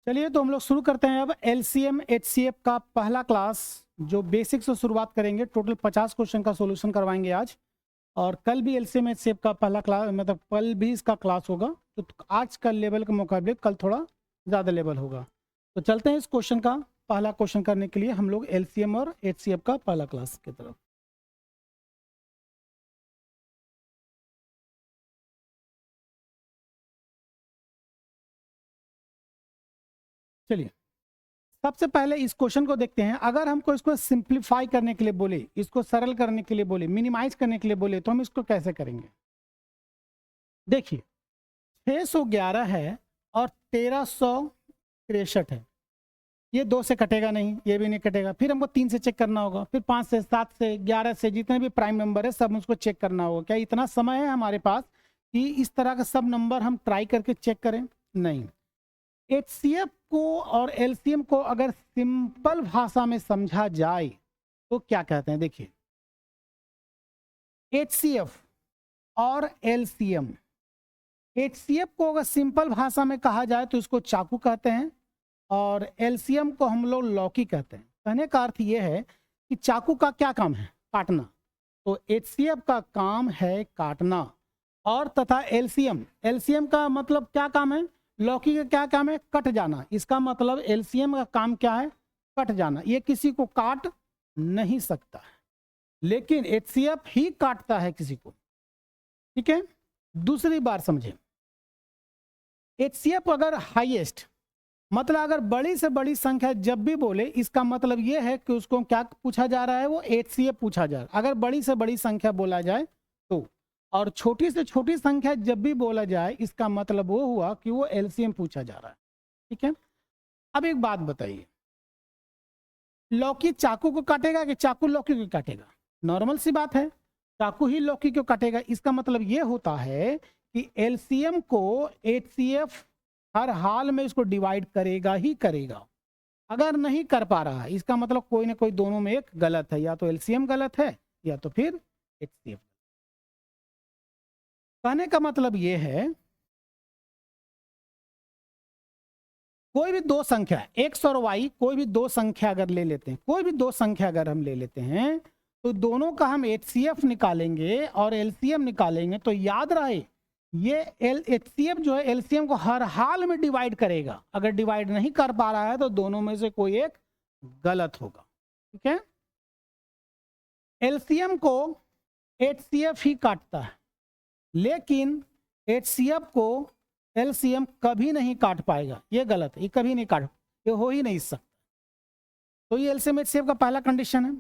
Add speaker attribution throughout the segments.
Speaker 1: चलिए तो हम लोग शुरू करते हैं अब एलसीएम एचसीएफ का पहला क्लास, जो बेसिक से शुरुआत करेंगे। टोटल 50 क्वेश्चन का सॉल्यूशन करवाएंगे आज, और कल भी एलसीएम एचसीएफ का पहला क्लास, मतलब कल भी इसका क्लास होगा। तो आज का लेवल के मुकाबले कल थोड़ा ज़्यादा लेवल होगा। तो चलते हैं इस क्वेश्चन का पहला क्वेश्चन करने के लिए हम लोग एलसीएम और एचसीएफ का पहला क्लास की तरफ। चलिए सबसे पहले इस क्वेश्चन को देखते हैं। अगर हमको इसको सिंप्लीफाई करने के लिए बोले, इसको सरल करने के लिए बोले, मिनिमाइज करने के लिए बोले, तो हम इसको कैसे करेंगे? देखिए 611 है और 1363 है। ये 2 से कटेगा नहीं, ये भी नहीं कटेगा। फिर हमको 3 से चेक करना होगा, फिर 5 से, 7 से, 11 से, जितने भी प्राइम नंबर है सब उसको चेक करना होगा। क्या इतना समय है हमारे पास कि इस तरह का सब नंबर हम ट्राई करके चेक करें? नहीं। एचसीएफ को और एलसीएम को अगर सिंपल भाषा में समझा जाए तो क्या कहते हैं? देखिए एचसीएफ और एलसीएम, एचसीएफ को अगर सिंपल भाषा में कहा जाए तो इसको चाकू कहते हैं, और एलसीएम को हम लोग लौकी कहते हैं। कहने का अर्थ ये है कि चाकू का क्या काम है? काटना। तो एचसीएफ का काम है काटना, और तथा एलसीएम, एलसीएम का मतलब क्या काम है? लौकी का क्या काम है? कट जाना। इसका मतलब एलसीएम का काम क्या है? कट जाना। ये किसी को काट नहीं सकता है, लेकिन एचसीएफ ही काटता है किसी को। ठीक है, दूसरी बार समझे। एचसीएफ अगर हाईएस्ट, मतलब अगर बड़ी से बड़ी संख्या जब भी बोले, इसका मतलब यह है कि उसको क्या पूछा जा रहा है? वो एचसीएफ पूछा जा रहा है। अगर बड़ी से बड़ी संख्या बोला जाए तो, और छोटी से छोटी संख्या जब भी बोला जाए, इसका मतलब वो हुआ कि वो एलसीएम पूछा जा रहा है। ठीक है, अब एक बात बताइए, लौकी चाकू को काटेगा कि चाकू लौकी को काटेगा? नॉर्मल सी बात है, चाकू ही लौकी को काटेगा। इसका मतलब ये होता है कि एलसीएम को एचसीएफ हर हाल में इसको डिवाइड करेगा ही करेगा। अगर नहीं कर पा रहा है, इसका मतलब कोई ना कोई दोनों में एक गलत है, या तो एलसीएम गलत है या तो फिर एचसीएफ। कहने का मतलब ये है, कोई भी दो संख्या एक्स और वाई, कोई भी दो संख्या अगर ले लेते हैं, कोई भी दो संख्या अगर हम ले लेते हैं, तो दोनों का हम एचसीएफ निकालेंगे और एलसीएम निकालेंगे। तो याद रहे, ये एचसीएफ जो है एलसीएम को हर हाल में डिवाइड करेगा। अगर डिवाइड नहीं कर पा रहा है तो दोनों में से कोई एक गलत होगा। ठीक है, एलसीएम को एचसीएफ ही काटता है, लेकिन एचसीएफ को एलसीएम कभी नहीं काट पाएगा। ये गलत है, ये कभी नहीं काट, ये हो ही नहीं सकता। तो ये एलसीएम एचसीएफ का पहला कंडीशन है।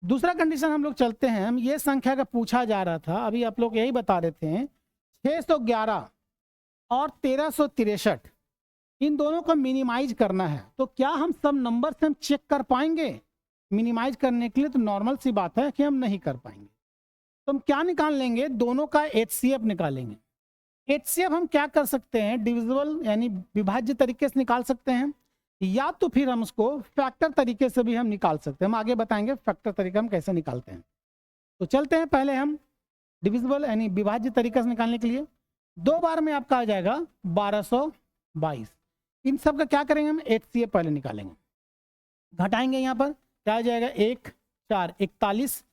Speaker 1: दूसरा कंडीशन हम लोग चलते हैं, हम ये संख्या का पूछा जा रहा था, अभी आप लोग यही बता रहे थे, 611 और 1363, इन दोनों को मिनिमाइज करना है। तो क्या हम सब नंबर से हम चेक कर पाएंगे? मिनिमाइज करने के लिए तो नॉर्मल सी बात है कि हम नहीं कर पाएंगे। तो हम क्या निकाल लेंगे? दोनों का एचसीएफ निकालेंगे। एचसीएफ हम क्या कर सकते हैं? डिविजिबल यानी विभाज्य तरीके से निकाल सकते हैं, या तो फिर हम उसको फैक्टर तरीके से भी हम निकाल सकते हैं। हम आगे बताएंगे फैक्टर तरीका हम कैसे निकालते हैं। तो चलते हैं पहले हम डिविजिबल यानी विभाज्य तरीके से निकालने के लिए। 2 बार में आपका आ जाएगा 1222। इन सब का क्या करेंगे? हम एचसीएफ पहले निकालेंगे, घटाएंगे। यहाँ पर क्या आ जाएगा? 1 4 41,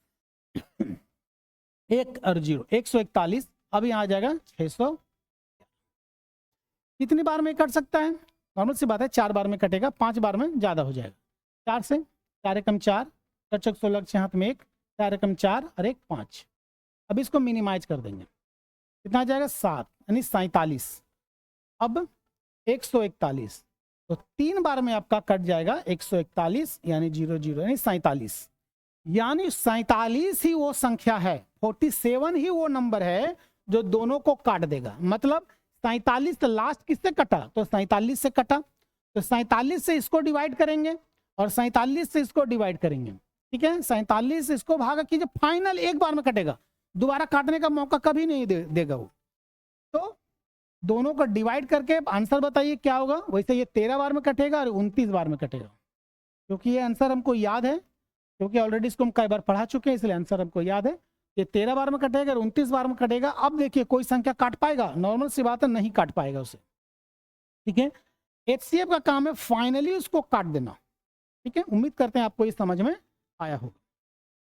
Speaker 1: 1 और 0 141। अब यहाँ आ जाएगा 600। कितनी बार में कट सकता है? नॉर्मल सी बात है, 4 बार में कटेगा, 5 बार में ज़्यादा हो जाएगा। 4 से 4 एकम 4, 4 चौक 16, 6 हाथ में 1, 4 एकम 4 और 1 5। अब इसको मिनिमाइज कर देंगे, कितना आ जाएगा? 7 यानी 47। अब 141, तो 3 बार में आपका कट जाएगा 141 यानी 0 0 यानी 47। यानी 47 ही वो संख्या है, 47 ही वो नंबर है जो दोनों को काट देगा। मतलब 47 तो लास्ट किससे कटा? तो 47 से कटा। तो 47 से इसको डिवाइड करेंगे और 47 से इसको डिवाइड करेंगे। ठीक है, 47 से इसको भागा कीजिए, फाइनल एक बार में कटेगा, दोबारा काटने का मौका कभी नहीं देगा वो। तो दोनों को डिवाइड करके आंसर बताइए क्या होगा? वैसे ये 13 बार में कटेगा और 29 बार में कटेगा, क्योंकि ये आंसर हमको याद है, क्योंकि ऑलरेडी इसको हम कई बार पढ़ा चुके हैं, इसलिए आंसर हमको याद है। ये 13 बार में कटेगा और 29 बार में कटेगा। अब देखिए कोई संख्या काट पाएगा? नॉर्मल सी बात है, नहीं काट पाएगा उसे। ठीक है, HCF का काम है फाइनली उसको काट देना। ठीक है, उम्मीद करते हैं आपको ये समझ में आया होगा।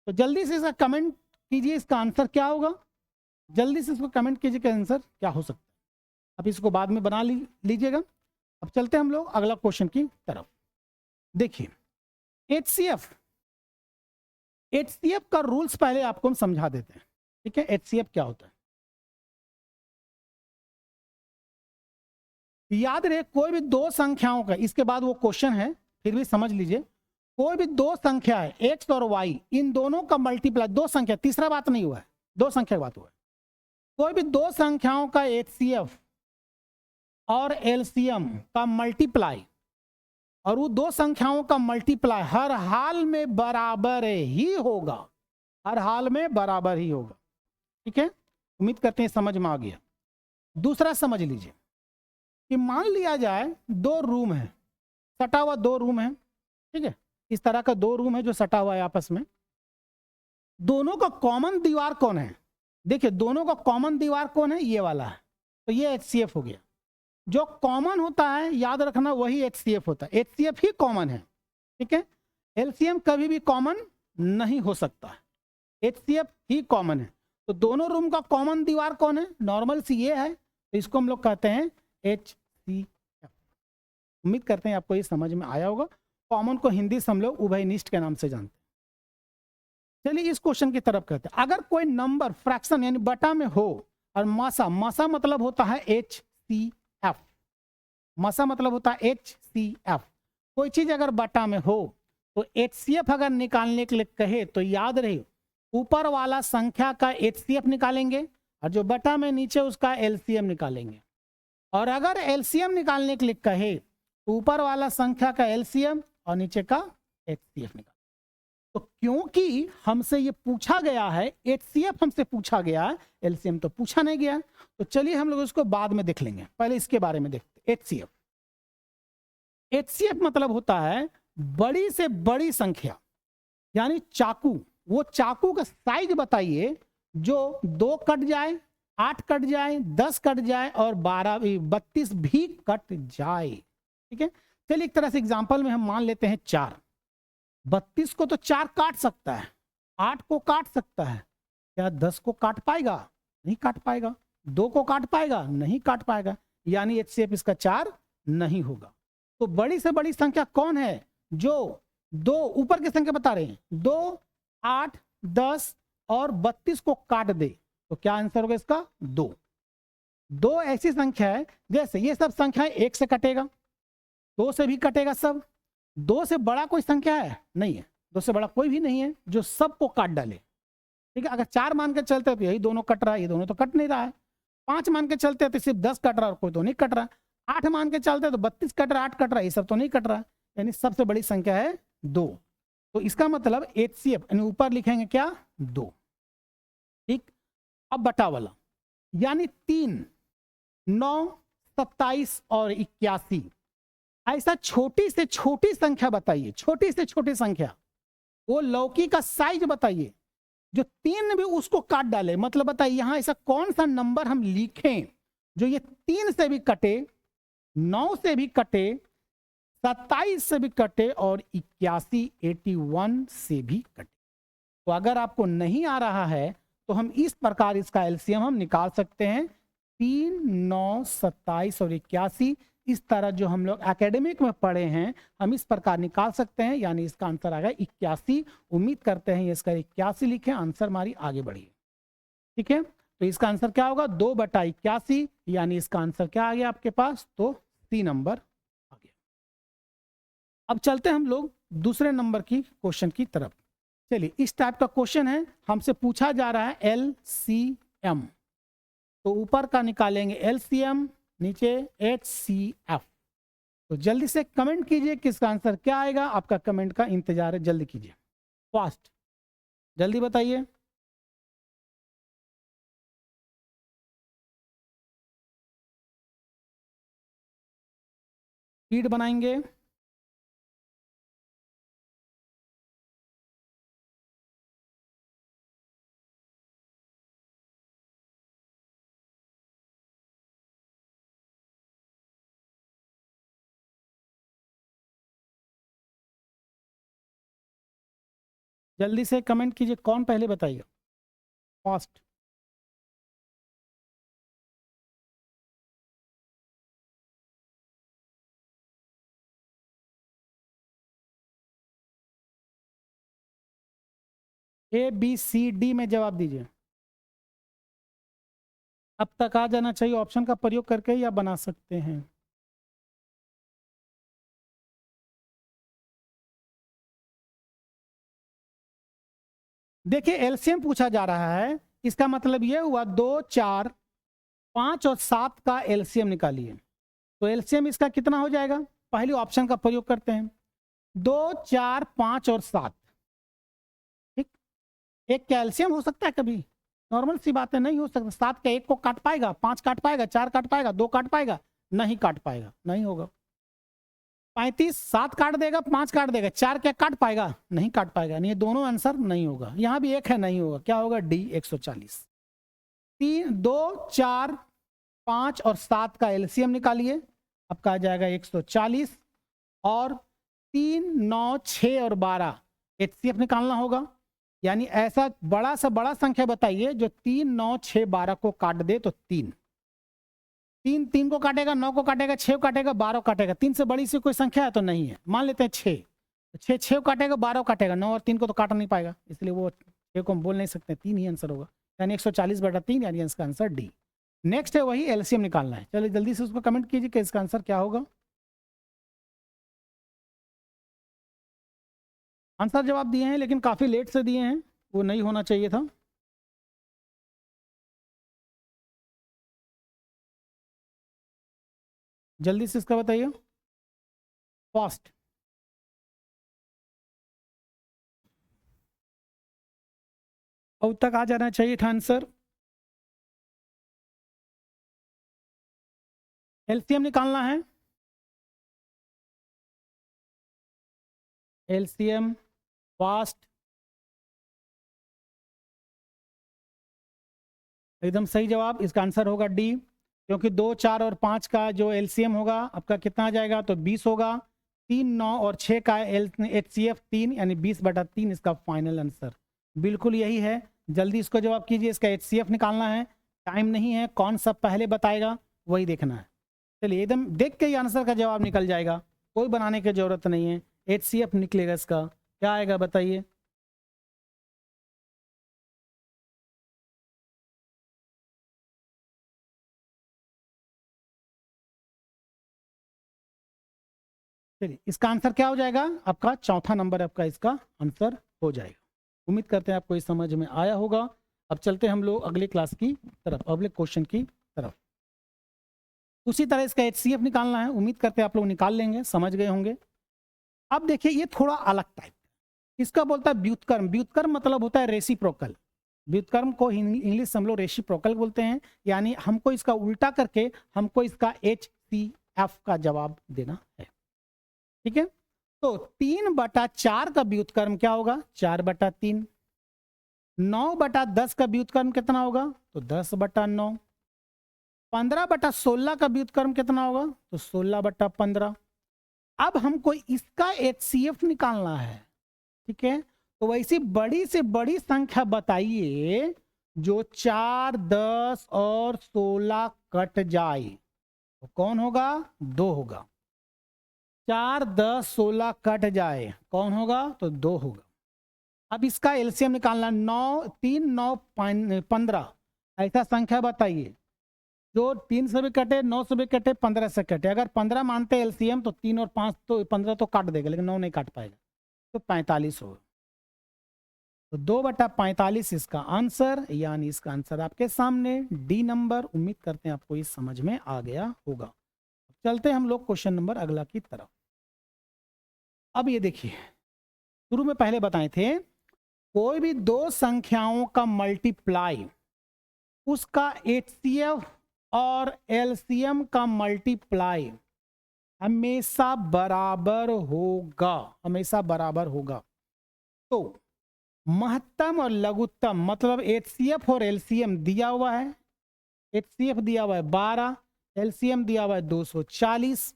Speaker 1: तो जल्दी से इसका कमेंट कीजिए, इसका आंसर क्या होगा। जल्दी से इसको कमेंट कीजिए कि आंसर क्या हो सकता है। अब इसको बाद में बना लीजिएगा। अब चलते हैं हम लोग अगला क्वेश्चन की तरफ। देखिए HCF का रूल्स पहले आपको हम समझा देते हैं। ठीक है, HCF क्या होता है याद रहे, कोई भी दो संख्याओं का, इसके बाद वो क्वेश्चन है फिर भी समझ लीजिए। कोई भी दो संख्या है x और y, इन दोनों का मल्टीप्लाई, दो संख्या, तीसरा बात नहीं हुआ है, दो संख्या की बात हुआ है। कोई भी दो संख्याओं का HCF और LCM का मल्टीप्लाई, और वो दो संख्याओं का मल्टीप्लाई हर हाल में बराबर ही होगा, हर हाल में बराबर ही होगा। ठीक है, उम्मीद करते हैं समझ में आ गया। दूसरा समझ लीजिए कि मान लिया जाए दो रूम है, सटा हुआ दो रूम है। ठीक है, इस तरह का दो रूम है जो सटा हुआ है आपस में। दोनों का कॉमन दीवार कौन है? देखिए दोनों का कॉमन दीवार कौन है? ये वाला है। तो ये HCF हो गया। जो कॉमन होता है याद रखना वही HCF होता है, HCF ही कॉमन है। ठीक है, LCM कभी भी कॉमन नहीं हो सकता, HCF ही कॉमन है। तो दोनों रूम का कॉमन दीवार कौन है? नॉर्मल सी ये है, तो इसको हम लोग कहते हैं HCF। उम्मीद करते हैं आपको ये समझ में आया होगा। कॉमन को हिंदी से हम लोग उभयनिष्ठ के नाम से जानते हैं। चलिए इस क्वेश्चन की तरफ करते हैं। अगर कोई नंबर फ्रैक्शन यानी बटा में हो और मासा, मासा मतलब होता है HCF, मासा मतलब होता है HCF। कोई चीज अगर बटा में हो तो HCF अगर निकालने के लिए कहे तो याद रहे ऊपर वाला संख्या का HCF निकालेंगे और जो बटा में नीचे उसका LCM निकालेंगे। और अगर LCM निकालने के लिए कहे तो ऊपर वाला संख्या का LCM और नीचे का HCF निकाल। तो क्योंकि हमसे ये पूछा गया है, HCF हमसे पूछा गया है, LCM तो पूछा नहीं गया, तो चलिए हम लोग उसको बाद में देख लेंगे, पहले इसके बारे में देखते। HCF, HCF मतलब होता है बड़ी से बड़ी संख्या, यानी चाकू, वो चाकू का साइज बताइए जो 2 कट जाए, 8 कट जाए, 10 कट जाए और 32 भी कट जाए। ठीक है, चलिए एक तरह से एग्जांपल में हम मान लेते हैं 4। 32 को तो 4 काट सकता है, 8 को काट सकता है, क्या 10 को काट पाएगा? नहीं काट पाएगा। 2 को काट पाएगा? नहीं काट पाएगा। यानी HCF इसका 4 नहीं होगा। तो बड़ी से बड़ी संख्या कौन है जो दो, ऊपर की संख्या बता रहे हैं, 2, 8, 10 और 32 को काट दे, तो क्या आंसर होगा इसका? 2। 2 ऐसी संख्या है, जैसे ये सब संख्याएं 1 से कटेगा, 2 से भी कटेगा सब। 2 से बड़ा कोई संख्या है? नहीं है, 2 से बड़ा कोई भी नहीं है जो सबको काट डाले। ठीक है, अगर 4 मान के चलते तो यही दोनों कट रहा है, ये दोनों तो कट नहीं रहा है। 5 मान के चलते तो सिर्फ 10 कट रहा है और कोई तो नहीं कट रहा है। 8 मान के चलते तो 32 कट रहा है, 8 कट रहा है, ये सब तो नहीं कट रहा है। यानी सबसे बड़ी संख्या है 2। तो इसका मतलब HCF यानी ऊपर लिखेंगे क्या? 2। ठीक, अब बटा वाला, यानी 3, 9, 27 और 81, ऐसा छोटी से छोटी संख्या बताइए, छोटी से छोटी संख्या, वो लौकी का साइज बताइए जो 3 भी उसको काट डाले। मतलब बताइए यहां ऐसा कौन सा नंबर हम लिखें जो ये 3 से भी कटे, 9 से भी कटे, 27 से भी कटे और 81 से भी कटे। तो अगर आपको नहीं आ रहा है तो हम इस प्रकार इसका LCM हम निकाल सकते हैं। 3, 9, 27 और 81, इस तरह जो हम लोग एकेडमिक में पढ़े हैं हम इस प्रकार निकाल सकते हैं। यानी इसका आंसर आ गया 81। उम्मीद करते हैं इसका 81 लिखें, आंसर हमारी आगे बढ़ी। ठीक है, तो इसका आंसर क्या होगा? 2/81, यानी इसका आंसर क्या आ गया आपके पास? तो C नंबर आ गया। अब चलते हैं हम लोग दूसरे नंबर की क्वेश्चन की तरफ। चलिए इस टाइप का क्वेश्चन है, हमसे पूछा जा रहा है LCM। तो ऊपर का निकालेंगे LCM, नीचे HCF। तो जल्दी से कमेंट कीजिए कि इसका आंसर क्या आएगा। आपका कमेंट का इंतजार है, जल्दी कीजिए, फास्ट, जल्दी बताइए। स्पीड बनाएंगे। जल्दी से कमेंट कीजिए, कौन पहले बताइए फास्ट। ABCD में जवाब दीजिए। अब तक आ जाना चाहिए ऑप्शन का प्रयोग करके, या बना सकते हैं। देखिए एलसीएम पूछा जा रहा है, इसका मतलब ये हुआ 2, 4, 5 और 7 का एलसीएम निकालिए। तो एलसीएम इसका कितना हो जाएगा, पहले ऑप्शन का प्रयोग करते हैं। 2, 4, 5 और 7, ठीक। एक कैल्शियम हो सकता है कभी, नॉर्मल सी बात है, नहीं हो सकता। 7 का 1 को काट पाएगा, 5 काट पाएगा, 4 काट पाएगा, 2 काट पाएगा, नहीं काट पाएगा, नहीं होगा। 35 7 काट देगा, 5 काट देगा, 4 क्या काट पाएगा, नहीं काट पाएगा। नहीं, दोनों आंसर नहीं होगा। यहाँ भी एक है, नहीं होगा। क्या होगा, डी 140। 3, 2, 4, 5 और 7 का एलसीएम निकालिए, आपका आ जाएगा 140। और 3, 9, 6 और 12 एचसीएफ निकालना होगा। यानी ऐसा बड़ा सा बड़ा संख्या बताइए जो 3, 9, 6, 12 को काट दे। तो 3 3 को काटेगा, 9 को काटेगा, 6 को काटेगा, 12 काटेगा। 3 से बड़ी सी कोई संख्या है तो नहीं है। मान लेते हैं 6, 6 को काटेगा, 12 काटेगा, 9 और 3 को तो काट नहीं पाएगा, इसलिए वो 6 को हम बोल नहीं सकते, 3 ही आंसर होगा। यानी 140/3, यानी इसका आंसर डी। नेक्स्ट है वही एलसीएम निकालना है। चलिए जल्दी से उसको कमेंट कीजिए कि इसका आंसर क्या होगा। आंसर जवाब दिए हैं लेकिन काफ़ी लेट से दिए हैं, वो नहीं होना चाहिए था। जल्दी से इसका बताइए फास्ट। अब तक आ जाना चाहिए था आंसर। एलसीएम निकालना है। एलसीएम फास्ट, एकदम सही जवाब। इसका आंसर होगा डी, क्योंकि 2, 4 और 5 का जो एलसीएम होगा आपका कितना आ जाएगा, तो 20 होगा। 3, 9 और 6 का एचसीएफ 3, यानी 20/3 इसका फाइनल आंसर बिल्कुल यही है। जल्दी इसको जवाब कीजिए, इसका एचसीएफ निकालना है। टाइम नहीं है, कौन सा पहले बताएगा वही देखना है। चलिए एकदम देख के ही आंसर का जवाब निकल जाएगा, कोई बनाने की जरूरत नहीं है। एचसीएफ निकलेगा, इसका क्या आएगा बताइए। चलिए इसका आंसर क्या हो जाएगा, आपका चौथा नंबर आपका इसका आंसर हो जाएगा। उम्मीद करते हैं आपको इस समझ में आया होगा। अब चलते हैं हम लोग अगले क्लास की तरफ, अगले क्वेश्चन की तरफ। उसी तरह इसका एचसीएफ निकालना है, उम्मीद करते हैं आप लोग निकाल लेंगे, समझ गए होंगे। अब देखिए ये थोड़ा अलग टाइप, इसका बोलता है व्युत्क्रम। व्युत्क्रम मतलब होता है रेसिप्रोकल। व्युत्क्रम को इंग्लिश हम लोग रेसिप्रोकल बोलते हैं, यानी हमको इसका उल्टा करके हमको इसका HCF का जवाब देना है। ठीक है, तो 3/4 का व्युत्क्रम क्या होगा, 4/3। 9/10 का व्युत्क्रम कितना होगा, तो 10/9। 15/16 का व्युत्क्रम कितना होगा, तो 16/15। अब हमको इसका HCF निकालना है। ठीक है, तो वैसी बड़ी से बड़ी संख्या बताइए जो 4, 10 और 16 कट जाए, तो कौन होगा, 2 होगा। 4, 10, 16 कट जाए, कौन होगा, तो 2 होगा। अब इसका एलसीएम निकालना, 9, 3, 9, 15 ऐसा संख्या बताइए जो 3 से भी कटे, 9 से भी कटे, 15 से कटे। अगर 15 मानते हैं एलसीएम तो 3 और 5 तो 15 तो काट देगा, लेकिन 9 नहीं काट पाएगा, तो 45 होगा। तो 2/45 इसका आंसर, यानी इसका आंसर आपके सामने डी नंबर। उम्मीद करते हैं आपको इस समझ में आ गया होगा। चलते हैं हम लोग क्वेश्चन नंबर अगला की तरफ। अब ये देखिए, शुरू में पहले बताए थे कोई भी दो संख्याओं का मल्टीप्लाई, उसका एचसीएफ और एलसीएम का मल्टीप्लाई हमेशा बराबर होगा, हमेशा बराबर होगा। तो महत्तम और लघुत्तम मतलब एचसीएफ और एलसीएम दिया हुआ है। एचसीएफ दिया हुआ है 12, एलसीएम दिया हुआ है 240।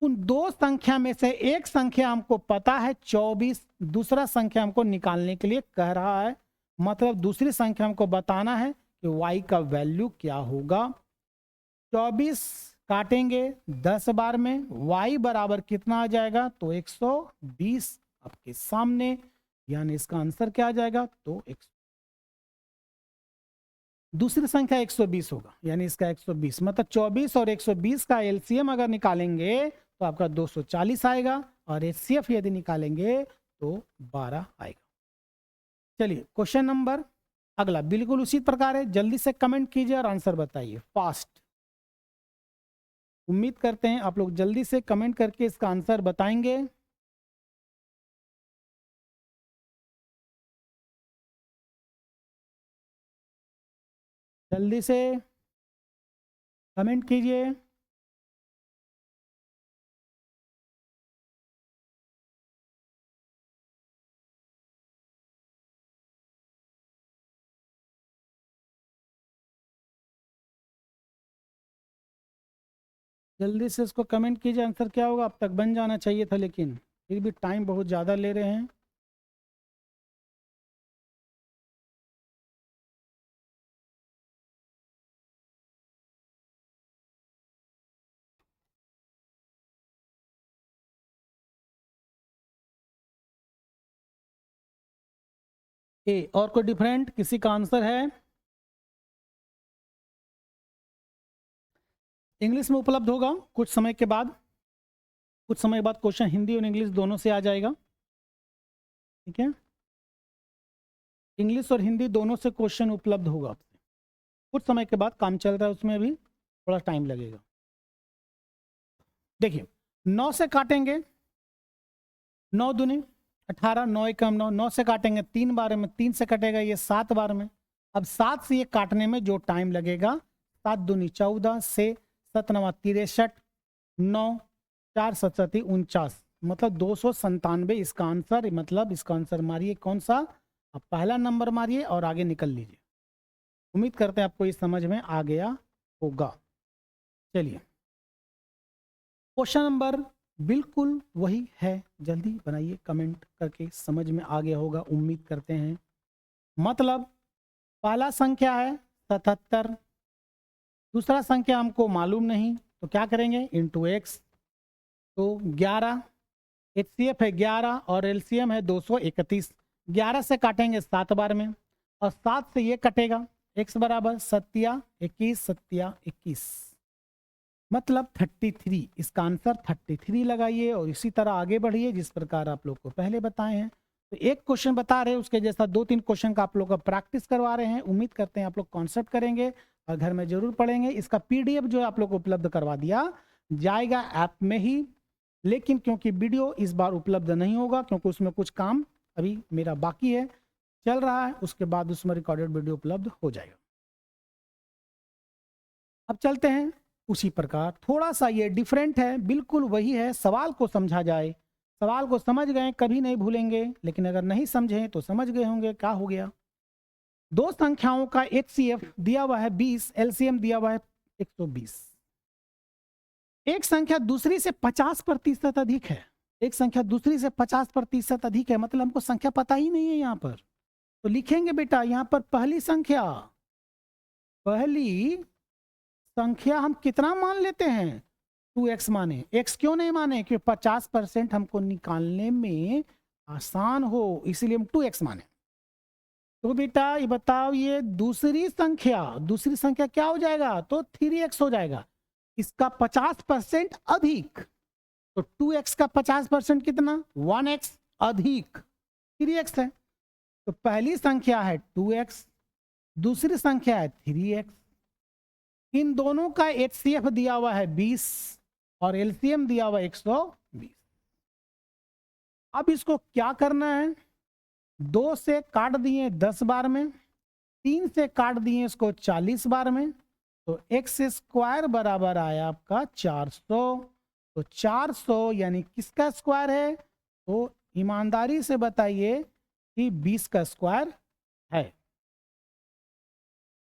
Speaker 1: उन दो संख्या में से एक संख्या हमको पता है 24, दूसरा संख्या हमको निकालने के लिए कह रहा है, मतलब दूसरी संख्या हमको बताना है कि y का वैल्यू क्या होगा। 24 काटेंगे 10 बार में, y बराबर कितना आ जाएगा, तो 120 आपके सामने, यानी इसका आंसर क्या आ जाएगा, तो दूसरी संख्या 120 होगा, यानी इसका 120, मतलब 24 और 120 का एलसीएम अगर निकालेंगे तो आपका 240 आएगा, और एचसीएफ यदि निकालेंगे तो 12 आएगा। चलिए क्वेश्चन नंबर अगला बिल्कुल उसी प्रकार है, जल्दी से कमेंट कीजिए और आंसर बताइए फास्ट। उम्मीद करते हैं आप लोग जल्दी से कमेंट करके इसका आंसर बताएंगे। जल्दी से कमेंट कीजिए। जल्दी से इसको कमेंट कीजिए, आंसर क्या होगा। अब तक बन जाना चाहिए था, लेकिन फिर भी टाइम बहुत ज़्यादा ले रहे हैं। ए और कोई डिफरेंट किसी का आंसर है? इंग्लिश में उपलब्ध होगा कुछ समय के बाद, कुछ समय बाद क्वेश्चन हिंदी और इंग्लिश दोनों से आ जाएगा, ठीक है। इंग्लिश और हिंदी दोनों से क्वेश्चन उपलब्ध होगा आपसे, कुछ समय के बाद, काम चल रहा है उसमें, अभी थोड़ा टाइम लगेगा। देखिए 9 से काटेंगे, 9 दूनी 18, 9 एकम 9, 9 से काटेंगे 3 बार में, 3 से कटेगा ये 7 बार में। अब 7 से ये काटने में जो टाइम लगेगा, 7 दूनी 14 से 7 9 63, 9 4 7 49, मतलब 297 इसका आंसर। मतलब इसका आंसर मारिए कौन सा, आप पहला नंबर मारिए और आगे निकल लीजिए। उम्मीद करते हैं आपको ये समझ में आ गया होगा। चलिए क्वेश्चन नंबर बिल्कुल वही है, जल्दी बनाइए कमेंट करके, समझ में आ गया होगा उम्मीद करते हैं। मतलब पहला संख्या है 77, दूसरा संख्या हमको मालूम नहीं, तो क्या करेंगे, इंटू एक्स, तो 11, एचसीएफ है 11 और एलसीएम है 231। 11 से काटेंगे 7 बार में, और 7 से ये कटेगा, x बराबर 7 21 7 21, मतलब 33। इसका आंसर 33 लगाइए और इसी तरह आगे बढ़िए जिस प्रकार आप लोग को पहले बताए हैं। तो एक क्वेश्चन बता रहे हैं, उसके जैसा 2-3 क्वेश्चन का आप लोग का प्रैक्टिस करवा रहे हैं। उम्मीद करते हैं आप लोग कॉन्सेप्ट करेंगे और घर में जरूर पढ़ेंगे। इसका पीडीएफ जो आप लोग को उपलब्ध करवा दिया जाएगा ऐप में ही, लेकिन क्योंकि वीडियो इस बार उपलब्ध नहीं होगा, क्योंकि उसमें कुछ काम अभी मेरा बाकी है, चल रहा है, उसके बाद उसमें रिकॉर्डेड वीडियो उपलब्ध हो जाएगा। अब चलते हैं उसी प्रकार, थोड़ा सा ये डिफरेंट है, बिल्कुल वही है, सवाल को समझा जाए। सवाल को समझ गए कभी नहीं भूलेंगे, लेकिन अगर नहीं समझे तो समझ गए होंगे क्या हो गया। दो संख्याओं का एचसीएफ दिया हुआ है 20, एलसीएम दिया हुआ है 120। एक संख्या दूसरी से 50% अधिक है, एक संख्या दूसरी से 50% अधिक है, मतलब हमको संख्या पता ही नहीं है यहाँ पर। तो लिखेंगे बेटा यहाँ पर पहली संख्या हम कितना मान लेते हैं, 2x माने। x क्यों नहीं माने, क्योंकि 50% हमको निकालने में आसान हो, इसीलिए हम 2x माने। तो बेटा ये बताओ, ये दूसरी संख्या क्या हो जाएगा, तो 3x हो जाएगा। इसका 50% अधिक, तो 2x का 50% कितना, 1x अधिक 3x है। तो पहली संख्या है 2x, दूसरी संख्या है 3x। इन दोनों का एचसीएफ दिया हुआ है 20 और एलसीएम दिया हुआ है 120। अब इसको क्या करना है, 2 से काट दिए 10 बार में, 3 से काट दिए इसको 40 बार में, तो एक्स स्क्वायर बराबर आया आपका 400। तो 400 यानी किसका स्क्वायर है, तो ईमानदारी से बताइए कि 20 का स्क्वायर है।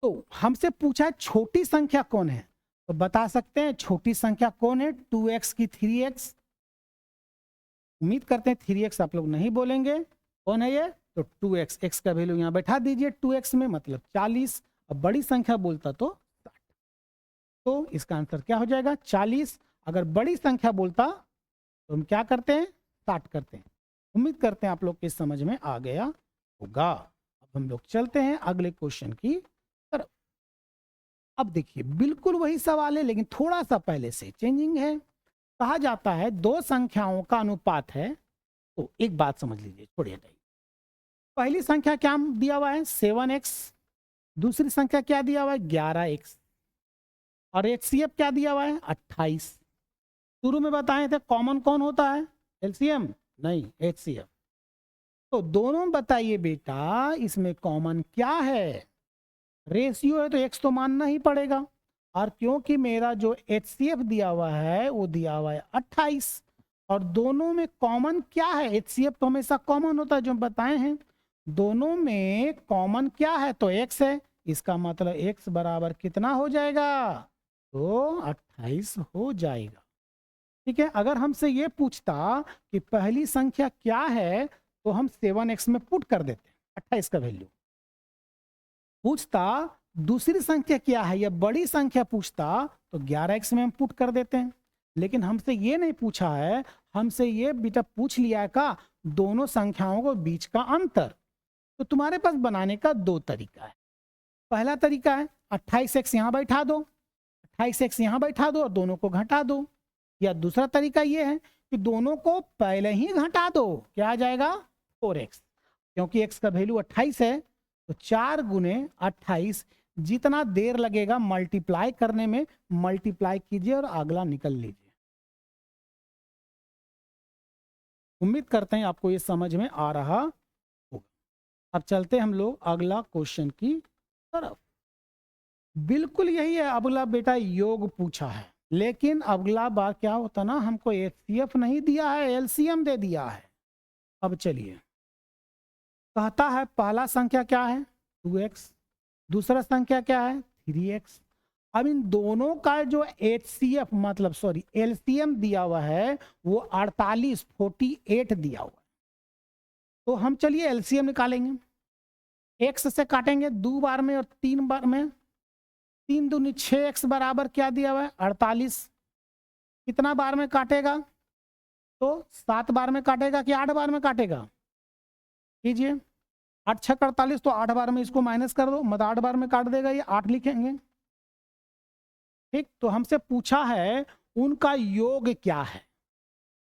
Speaker 1: तो हमसे पूछा है छोटी संख्या कौन है, तो बता सकते हैं छोटी संख्या कौन है, 2x की 3x। उम्मीद करते हैं 3x आप लोग नहीं बोलेंगे। कौन है ये, तो 2x, x का वैल्यू यहाँ बैठा दीजिए 2x में, मतलब 40। अब बड़ी संख्या बोलता तो 60, तो इसका आंसर क्या हो जाएगा 40। अगर बड़ी संख्या बोलता तो हम क्या करते हैं 60 करते हैं। उम्मीद करते हैं आप लोग के समझ में आ गया होगा। अब हम लोग चलते हैं अगले क्वेश्चन की तरफ। अब देखिए बिल्कुल वही सवाल है लेकिन थोड़ा सा पहले से चेंजिंग है। कहा जाता है दो संख्याओं का अनुपात है, तो एक बात समझ लीजिए, छोड़िए नहीं। पहली संख्या क्या दिया हुआ है 7x, दूसरी संख्या क्या दिया हुआ है 11x, और HCF क्या दिया हुआ है 28। शुरू में बताए थे कॉमन कौन होता है, LCM नहीं HCF। तो दोनों बताइए बेटा इसमें कॉमन क्या है। रेशियो है तो x तो मानना ही पड़ेगा, और क्योंकि मेरा जो HCF दिया हुआ है वो दिया हुआ है 28, और दोनों में कॉमन क्या है, HCF तो हमेशा कॉमन होता है जो बताए हैं। दोनों में कॉमन क्या है तो x है, इसका मतलब x बराबर कितना हो जाएगा, तो 28 हो जाएगा। ठीक है, अगर हमसे ये पूछता कि पहली संख्या क्या है तो हम 7x में पुट कर देते 28 का वैल्यू। पूछता दूसरी संख्या क्या है या बड़ी संख्या पूछता तो 11x में हम पुट कर देते हैं। लेकिन हमसे ये नहीं पूछा है, हमसे ये बेटा पूछ लिया का दोनों संख्याओं के बीच का अंतर। तो तुम्हारे पास बनाने का दो तरीका है। पहला तरीका है 28x यहाँ बैठा दो, 28x यहाँ बैठा दो और दोनों को घटा दो। या दूसरा तरीका ये है कि दोनों को पहले ही घटा दो, क्या आ जाएगा 4x। क्योंकि x का वैल्यू 28 है तो 4 गुने 28, जितना देर लगेगा मल्टीप्लाई करने में मल्टीप्लाई कीजिए और अगला निकल लीजिए। उम्मीद करते हैं आपको ये समझ में आ रहा होगा। अब चलते हम लोग अगला क्वेश्चन की तरफ। बिल्कुल यही है, अगला बेटा योग पूछा है, लेकिन अगला बार क्या होता ना हमको HCF नहीं दिया है, LCM दे दिया है। अब चलिए कहता है पहला संख्या क्या है 2x, दूसरा संख्या क्या है 3x। अब इन दोनों का जो HCF मतलब सॉरी LCM दिया हुआ है वो 48 दिया हुआ है। तो हम चलिए LCM निकालेंगे। x से काटेंगे 2 बार में और 3 बार में, 3 दूनी 6x बराबर क्या दिया हुआ है 48। कितना बार में काटेगा, तो 7 बार में काटेगा कि 8 बार में काटेगा, कीजिए 8 6 48, तो 8 बार में इसको माइनस कर दो, मतलब 8 बार में काट देगा, ये 8 लिखेंगे। ठीक, तो हमसे पूछा है उनका योग क्या है,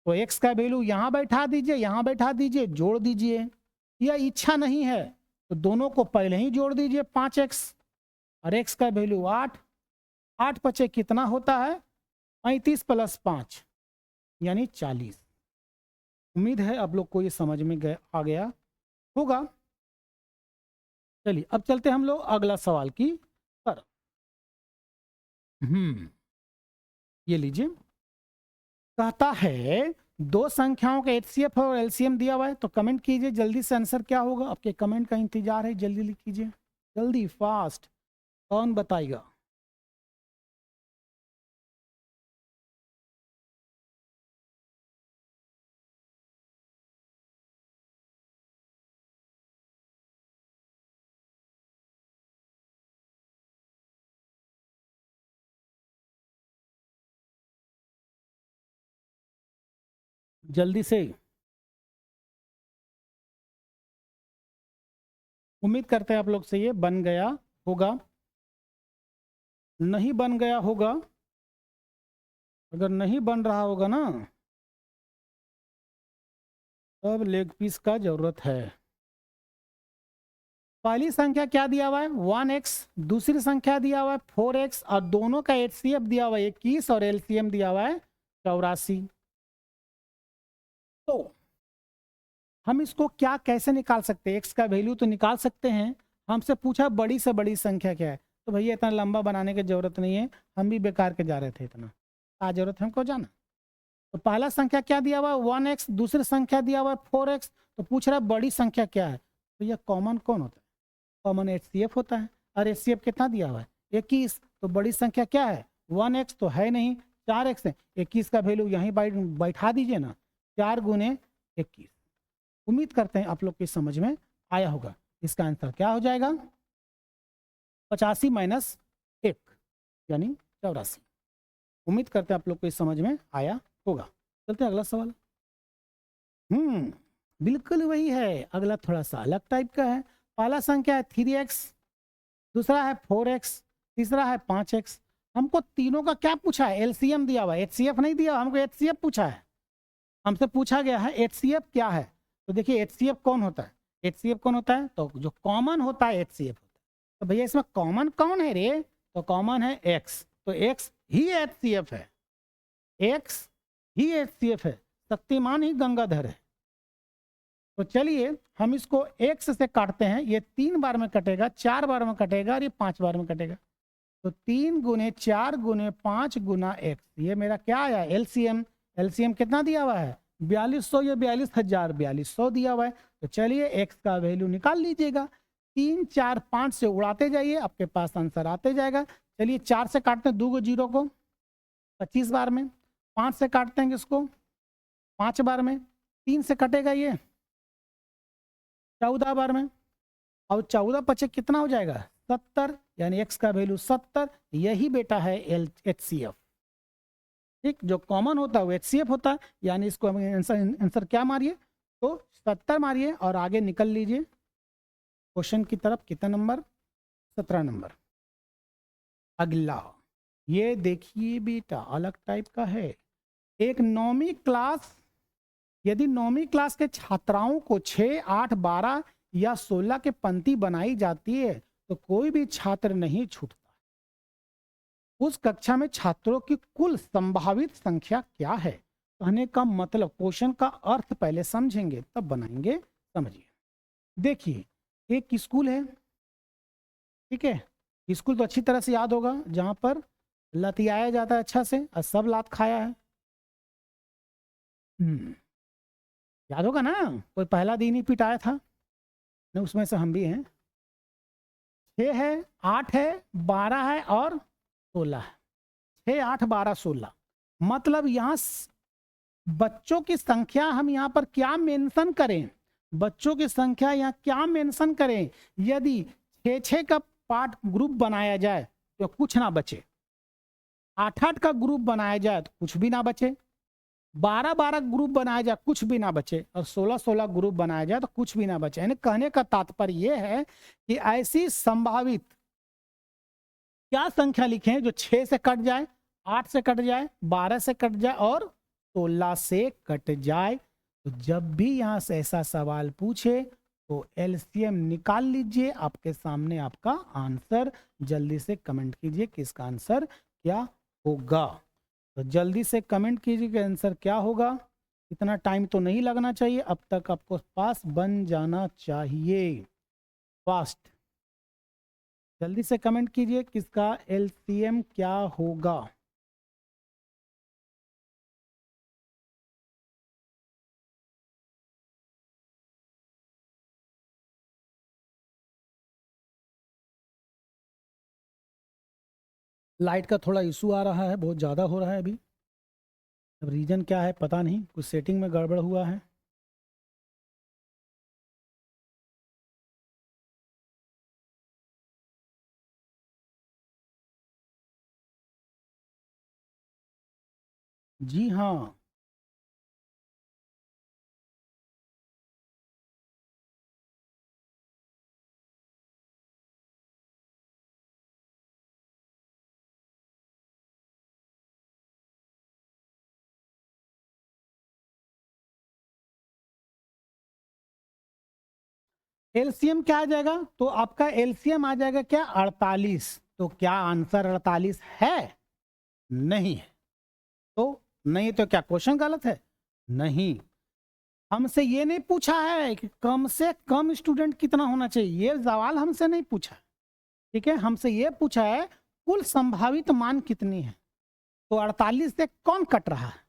Speaker 1: तो x का वैल्यू यहां बैठा दीजिए, यहां बैठा दीजिए, जोड़ दीजिए। यह इच्छा नहीं है तो दोनों को पहले ही जोड़ दीजिए 5x, और x का वैल्यू 8, 8 पचे कितना होता है 35 + 5 यानी 40। उम्मीद है आप लोग को ये समझ में आ गया होगा। चलिए अब चलते हम लोग अगला सवाल की तरफ। ये लीजिए, कहता है दो संख्याओं का HCF और LCM दिया हुआ है, तो कमेंट कीजिए जल्दी से आंसर क्या होगा। आपके कमेंट का इंतजार है, जल्दी लिख कीजिए, जल्दी फास्ट। कौन बताएगा, जल्दी से। उम्मीद करते हैं आप लोग से ये बन गया होगा। नहीं बन गया होगा, अगर नहीं बन रहा होगा ना तब लेग पीस का जरूरत है। पहली संख्या क्या दिया हुआ है 1x, दूसरी संख्या दिया हुआ है 4x, और दोनों का HCF दिया हुआ है 21 और LCM दिया हुआ है 84। तो हम इसको क्या कैसे निकाल सकते हैं, x का वैल्यू तो निकाल सकते हैं। हमसे पूछा बड़ी से बड़ी संख्या क्या है, तो भैया इतना लंबा बनाने की जरूरत नहीं है, हम भी बेकार के जा रहे थे, इतना क्या जरूरत है हमको जाना। तो पहला संख्या क्या दिया हुआ है 1x, दूसरी संख्या दिया हुआ है 4x, तो पूछ रहा है बड़ी संख्या क्या है, तो यह कॉमन कौन होता है, कॉमन HCF होता है। और HCF कितना दिया हुआ है 21, तो बड़ी संख्या क्या है 1x तो है नहीं, 4x है, 21 का वैल्यू यहीं बैठा दीजिए ना, 4 गुने 21। उम्मीद करते हैं आप लोग की समझ में आया होगा। इसका आंसर क्या हो जाएगा, 85 माइनस 1 यानी 84। उम्मीद करते हैं आप लोग को इस समझ में आया होगा। चलते हैं अगला सवाल। बिल्कुल वही है, अगला थोड़ा सा अलग टाइप का है। पहला संख्या है 3x, दूसरा है 4x, तीसरा है 5x। हमको तीनों का क्या पूछा है, एलसीएम दिया हुआ है, एचसीएफ नहीं दिया, हमको एचसीएफ पूछा है। हमसे पूछा गया है एचसीएफ क्या है। तो देखिए एचसीएफ कौन होता है, एचसीएफ कौन होता है, तो जो कॉमन होता है एचसीएफ होता है। तो भैया इसमें कॉमन कौन है रे, तो कॉमन है x, तो x ही एचसीएफ है, x ही एचसीएफ है, शक्तिमान ही गंगाधर है। तो चलिए हम इसको x से काटते हैं, ये 3 बार में कटेगा, 4 बार में कटेगा और ये 5 बार में कटेगा। तो 3 गुने 4 गुने 5 गुना x, ये मेरा क्या आया एलसीएम। एलसीएम कितना दिया हुआ है 4200, ये 42,000 4200 दिया हुआ है। तो चलिए x का वैल्यू निकाल लीजिएगा, 3 4 5 से उड़ाते जाइए, आपके पास आंसर आते जाएगा। चलिए 4 से काटते हैं 2 को 0 को 25 बार में, 5 से काटते हैं इसको 5 बार में, 3 से कटेगा ये 14 बार में, और 14 पचे कितना हो जाएगा 70, यानी x का वैल्यू 70। यही बेटा है एचसीएफ। ठीक, जो कॉमन होता है वो एचसीएफ होता है, यानी इसको आंसर क्या मारिए, तो 70 मारिए और आगे निकल लीजिए क्वेश्चन की तरफ। कितना नंबर, 17 नंबर। अगला ये देखिए बेटा, अलग टाइप का है। एक 9वीं क्लास, यदि 9वीं क्लास के छात्राओं को 6, 8, 12 या 16 के पंक्ति बनाई जाती है तो कोई भी छात्र नहीं छूटता। उस कक्षा में छात्रों की कुल संभावित संख्या क्या है। कहने का मतलब, क्वेश्चन का अर्थ पहले समझेंगे तब बनाएंगे। समझिए, देखिए एक स्कूल है, ठीक है, स्कूल तो अच्छी तरह से याद होगा, जहां पर लतियाया जाता है अच्छा से और सब लात खाया है। याद होगा ना, कोई पहला दिन ही पिटाया था नहीं, उसमें से हम भी हैं। 6 है, 8 है, 12 है और 16 है। 6, 8, 12, 16, मतलब यहाँ बच्चों की संख्या हम यहाँ पर क्या मेंशन करें, बच्चों की संख्या यहाँ क्या मेंशन करें। यदि 6-6 का पार्ट ग्रुप बनाया जाए तो कुछ ना बचे, 8-8 का ग्रुप बनाया जाए तो कुछ भी ना बचे, 12-12 ग्रुप बनाया जाए कुछ भी ना बचे, और 16-16 ग्रुप बनाया जाए तो कुछ भी ना बचे। यानी कहने का तात्पर्य यह है कि ऐसी संभावित क्या संख्या लिखें जो 6 से कट जाए, 8 से कट जाए, 12 से कट जाए और 16 से कट जाए। तो जब भी यहां से ऐसा सवाल पूछे तो एलसीएम निकाल लीजिए, आपके सामने आपका आंसर। जल्दी से कमेंट कीजिए कि इसका आंसर क्या होगा। तो जल्दी से कमेंट कीजिए कि आंसर क्या होगा। इतना टाइम तो नहीं लगना चाहिए, अब तक आपको पास बन जाना चाहिए फास्ट। जल्दी से कमेंट कीजिए किसका एलसीएम क्या होगा। लाइट का थोड़ा इशू आ रहा है, बहुत ज़्यादा हो रहा है अभी। अब रीजन क्या है पता नहीं, कुछ सेटिंग में गड़बड़ हुआ है। जी हाँ, एलसीएम क्या आ जाएगा, तो आपका एलसीएम आ जाएगा क्या 48। तो क्या आंसर 48 है, नहीं है। तो नहीं, तो क्या क्वेश्चन गलत है, नहीं। हमसे ये नहीं पूछा है कि कम से कम स्टूडेंट कितना होना चाहिए, ये सवाल हमसे नहीं पूछा, ठीक है। हमसे ये पूछा है कुल संभावित मान कितनी है। तो 48 से कौन कट रहा है,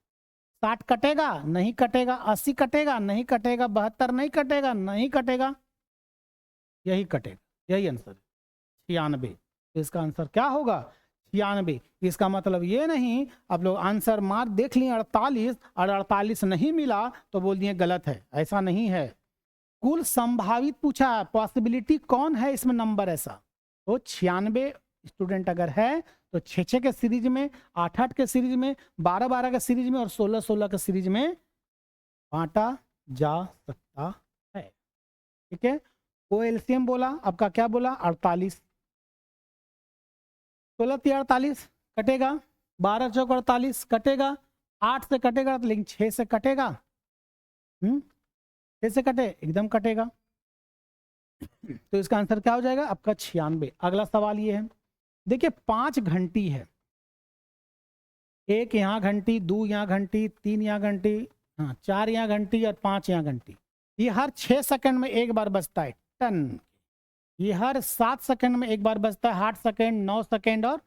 Speaker 1: 60 कटेगा नहीं कटेगा, 80 कटेगा नहीं कटेगा, 72 नहीं कटेगा नहीं कटेगा, यही कटेगा, यही आंसर 96। तो इसका आंसर क्या होगा 96। इसका मतलब ये नहीं आप लोग आंसर मार देख लिए 48 और 48 नहीं मिला तो बोल दिए गलत है, ऐसा नहीं है। कुल संभावित पूछा है, पॉसिबिलिटी कौन है इसमें नंबर ऐसा, तो 96 स्टूडेंट अगर है तो 6-6 के सीरीज में, 8-8 के सीरीज में, 12-12 के सीरीज में और 16-16 के सीरीज में बांटा जा सकता है। ठीक है, वो एलसीएम बोला, आपका क्या बोला 48, 16 48 कटेगा, 12 चौक 48 कटेगा, 8 से कटेगा लेकिन 6 से कटेगा, 6 से कटे एकदम कटेगा। तो इसका आंसर क्या हो जाएगा आपका 96। अगला सवाल ये है, देखिए 5 घंटी है, एक यहाँ घंटी, 2 यहाँ घंटी, 3 यहाँ घंटी, हाँ 4 यहाँ घंटी और 5 यहाँ घंटी। ये हर 6 सेकंड में एक बार बजता है टन। ये हर 7 सेकंड में एक बार बजता है, 8 सेकंड, 9 सेकंड और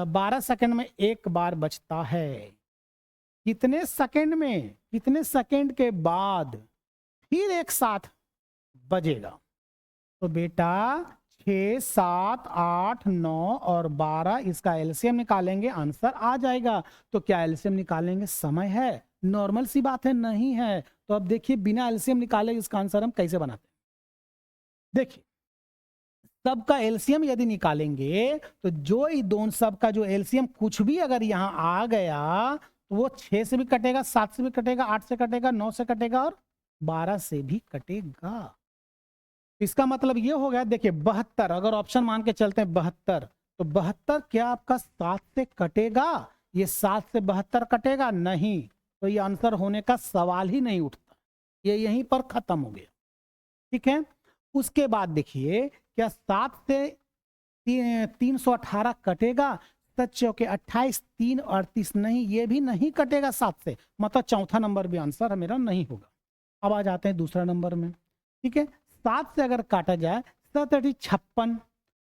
Speaker 1: 12 सेकंड में एक बार बजता है। कितने सेकंड में, कितने सेकंड के बाद फिर एक साथ बजेगा? तो बेटा 6, 7, 8, 9 और 12 इसका एलसीएम निकालेंगे, आंसर आ जाएगा। तो क्या एलसीएम निकालेंगे समय है? नॉर्मल सी बात है, नहीं है। तो अब देखिए बिना एलसीएम निकाले इसका आंसर हम कैसे बनाते हैं। देखिए सबका एलसीएम यदि निकालेंगे तो जो ही दोनों सबका जो एलसीएम कुछ भी अगर यहाँ आ गया तो वो 6 से भी कटेगा, 7 से भी कटेगा, 8 से कटेगा, 9 से कटेगा और 12 से भी कटेगा। इसका मतलब ये हो गया, देखिए 72, अगर ऑप्शन मान के चलते हैं 72, तो 72 क्या आपका 7 से कटेगा? ये 7 से 72 कटेगा नहीं, तो ये आंसर होने का सवाल ही नहीं उठता, ये यहीं पर खत्म हो गया। ठीक है, उसके बाद देखिए क्या 7 से 318 कटेगा? 7×4 = 28, 3 और 30 नहीं, ये भी नहीं कटेगा 7 से, मतलब चौथा नंबर भी आंसर मेरा नहीं होगा। अब आ जाते हैं दूसरा नंबर में। ठीक है, 7 से अगर काटा जाए 7 × 56,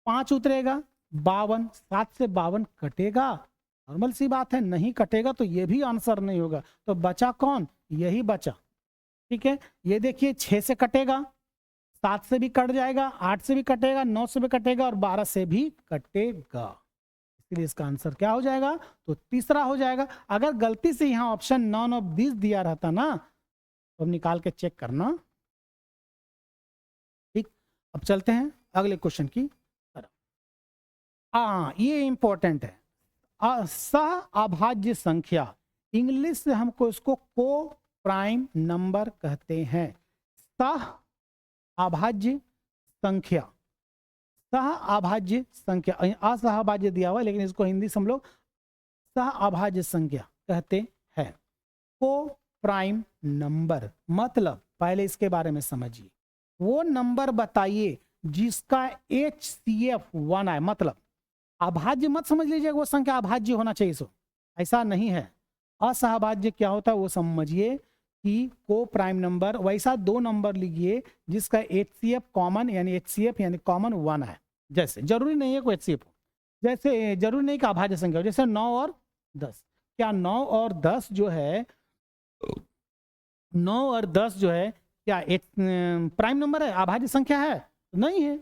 Speaker 1: 5 उतरेगा 52, 7 से 52 कटेगा? नॉर्मल सी बात है, नहीं कटेगा, तो ये भी आंसर नहीं होगा। तो बचा कौन? यही बचा। ठीक है, ये देखिए 6 से कटेगा, 7 से भी कट जाएगा, 8 से भी कटेगा, 9 से भी कटेगा और 12 से भी कटेगा। इसलिए इसका आंसर क्या हो जाएगा? तो तीसरा हो जाएगा। अगर गलती से यहाँ ऑप्शन नॉन ऑफ दिस दिया रहता ना तो निकाल के चेक करना। ठीक, अब चलते हैं अगले क्वेश्चन की तरफ। हाँ ये इंपॉर्टेंट है, सह अभाज्य संख्या, इंग्लिश से हमको इसको को प्राइम नंबर कहते हैं। सह अभाज्य संख्या, सह अभाज्य संख्या, असहभाज्य दिया हुआ है लेकिन इसको हिंदी से हम लोग सह अभाज्य संख्या कहते हैं। को प्राइम नंबर मतलब पहले इसके बारे में समझिए, वो नंबर बताइए जिसका HCF 1 आए, मतलब अभाज्य मत समझ लीजिए वो संख्या अभाज्य होना चाहिए, सो ऐसा नहीं है। असहभाज्य क्या होता है वो समझिए कि को प्राइम नंबर, वैसा 2 नंबर लीजिए जिसका HCF कॉमन यानी HCF यानी कॉमन 1 है। जैसे जरूरी नहीं है कोई HCF हो, जैसे जरूरी नहीं कि अभाज्य संख्या हो, जैसे 9 और 10। क्या 9 और 10 जो है, 9 और 10 जो है क्या एक प्राइम नंबर है, अभाज्य संख्या है? नहीं है।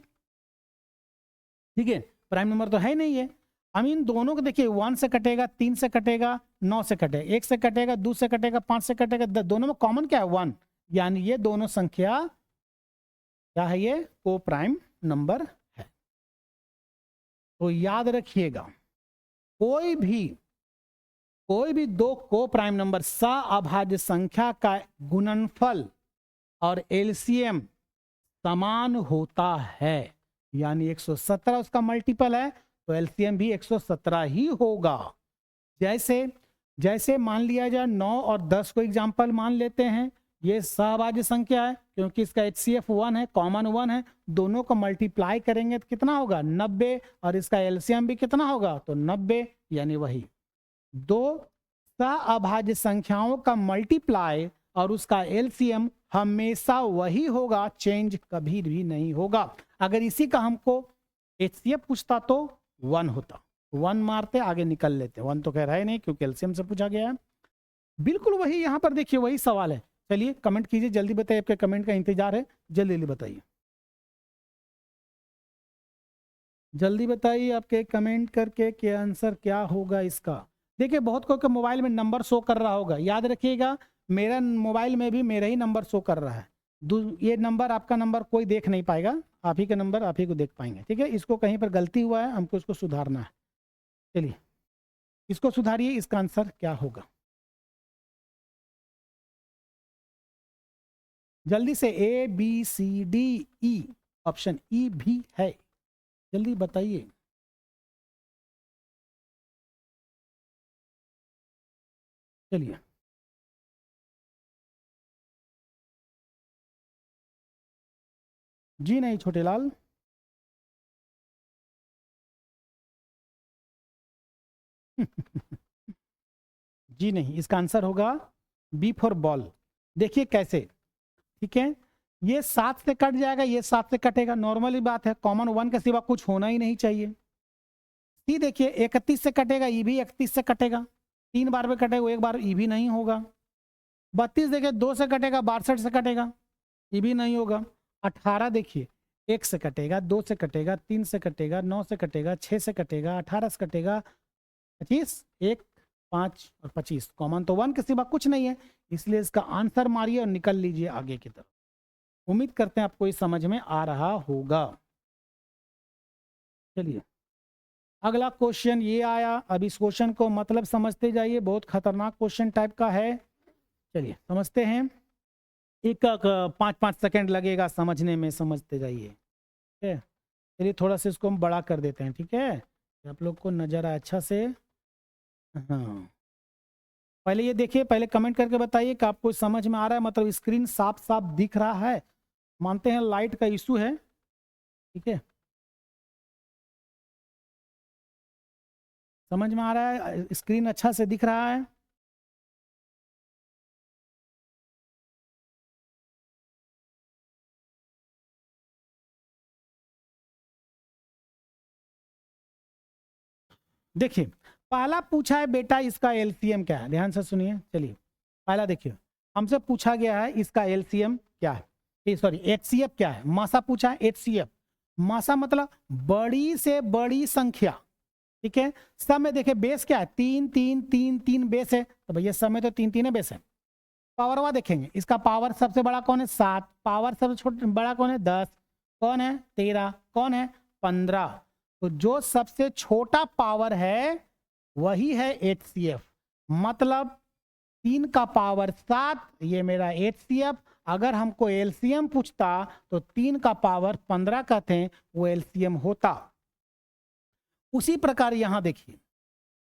Speaker 1: ठीक है, प्राइम नंबर तो है नहीं है। हम इन दोनों को देखिए 1 से कटेगा, 3 से कटेगा, 9 से कटेगा, 1 से कटेगा, 2 से कटेगा, 5 से कटेगा, दोनों में कॉमन क्या है 1, यानी ये दोनों संख्या क्या है, ये को प्राइम नंबर है। तो याद रखिएगा कोई भी 2 को प्राइम नंबर सअभाज्य संख्या का गुणनफल और एलसीएम समान होता है, यानी 117 उसका मल्टीपल है तो एलसीएम भी 117 ही होगा। जैसे मान लिया जाए 9 और 10 को एग्जांपल मान लेते हैं, ये सहभाज्य संख्या है क्योंकि इसका HCF 1 है, कॉमन 1 है, दोनों को मल्टीप्लाई करेंगे तो कितना होगा 90, और इसका एलसीएम भी कितना होगा तो 90, यानी वही 2 सहअभाज्य संख्याओं का मल्टीप्लाई और उसका एलसीएम हमेशा वही होगा, चेंज कभी भी नहीं होगा। अगर इसी का हमको HCF पूछता तो 1 होता, 1 मारते आगे निकल लेते, 1 तो कह रहा है नहीं क्योंकि एलसीएम से पूछा गया है। बिल्कुल वही यहाँ पर देखिए वही सवाल है। चलिए कमेंट कीजिए, जल्दी बताइए, आपके कमेंट का इंतजार है, जल्दी बताइए। जल्दी बताइए आपके कमेंट करके कि आंसर क्या होगा इसका। देखिए बहुत को मोबाइल में नंबर शो कर रहा होगा, याद रखिएगा मेरा मोबाइल में भी मेरा ही नंबर शो कर रहा है। ये नंबर आपका नंबर कोई देख नहीं पाएगा, आप ही का नंबर आप ही को देख पाएंगे। ठीक है, इसको कहीं पर गलती हुआ है, हमको इसको सुधारना है। चलिए इसको सुधारिए, इसका आंसर क्या होगा जल्दी से। ABCDE, ऑप्शन ई भी है, जल्दी बताइए। चलिए जी नहीं छोटे लाल। जी नहीं, इसका आंसर होगा बी फॉर बॉल। देखिए कैसे, ठीक है, ये 7 से कट जाएगा, ये 7 से कटेगा, नॉर्मली बात है, कॉमन 1 के सिवा कुछ होना ही नहीं चाहिए। सी देखिए 31 से कटेगा, ये भी 31 से कटेगा, 3 बार में कटेगा, एक बार ये भी नहीं होगा। 32 देखिए 2 से कटेगा, 62 से कटेगा, ये भी नहीं होगा। 18 देखिए 1 से कटेगा, 2 से कटेगा, 3 से कटेगा, 9 से कटेगा, 6 से कटेगा, 18 से कटेगा, 25, 1, 5 और 25, कॉमन तो 1 के सिवा कुछ नहीं है, इसलिए इसका आंसर मारिए और निकल लीजिए आगे की तरफ। उम्मीद करते हैं आपको ये समझ में आ रहा होगा। चलिए अगला क्वेश्चन ये आया, अब इस क्वेश्चन को मतलब समझते जाइए, बहुत खतरनाक क्वेश्चन टाइप का है। चलिए समझते हैं, एक 5-5 सेकंड लगेगा समझने में, समझते जाइए। ठीक है, चलिए थोड़ा सा इसको हम बड़ा कर देते हैं, ठीक है, आप लोग को नजर आए अच्छा से। हाँ पहले ये देखिए, पहले कमेंट करके बताइए कि आपको समझ में आ रहा है, मतलब स्क्रीन साफ साफ दिख रहा है। मानते हैं लाइट का इशू है, ठीक है, समझ में आ रहा है, स्क्रीन अच्छा से दिख रहा है। देखिए पहला पूछा है बेटा इसका एलसीएम क्या है, ध्यान से सुनिए। चलिए पहला देखिए, हमसे पूछा गया है इसका एलसीएम क्या है, सॉरी एचसीएफ क्या है। मासा पूछा है, एचसीएफ मासा मतलब बड़ी से बड़ी संख्या, ठीक है। सब में देखिए बेस क्या है, 3 3 3 3 बेस है, तो भैया सब में तो 3 3 है बेस है। पावरवा देखेंगे, इसका पावर सबसे बड़ा कौन है 7, पावर सबसे छोटा बड़ा कौन है 10, कौन है 13, कौन है 15। तो जो सबसे छोटा पावर है वही है एचसीएफ, मतलब 3 का पावर 7, ये मेरा एचसीएफ। अगर हमको एलसीएम पूछता तो 3 का पावर 15 कहते हैं, वो एलसीएम होता। उसी प्रकार यहां देखिए,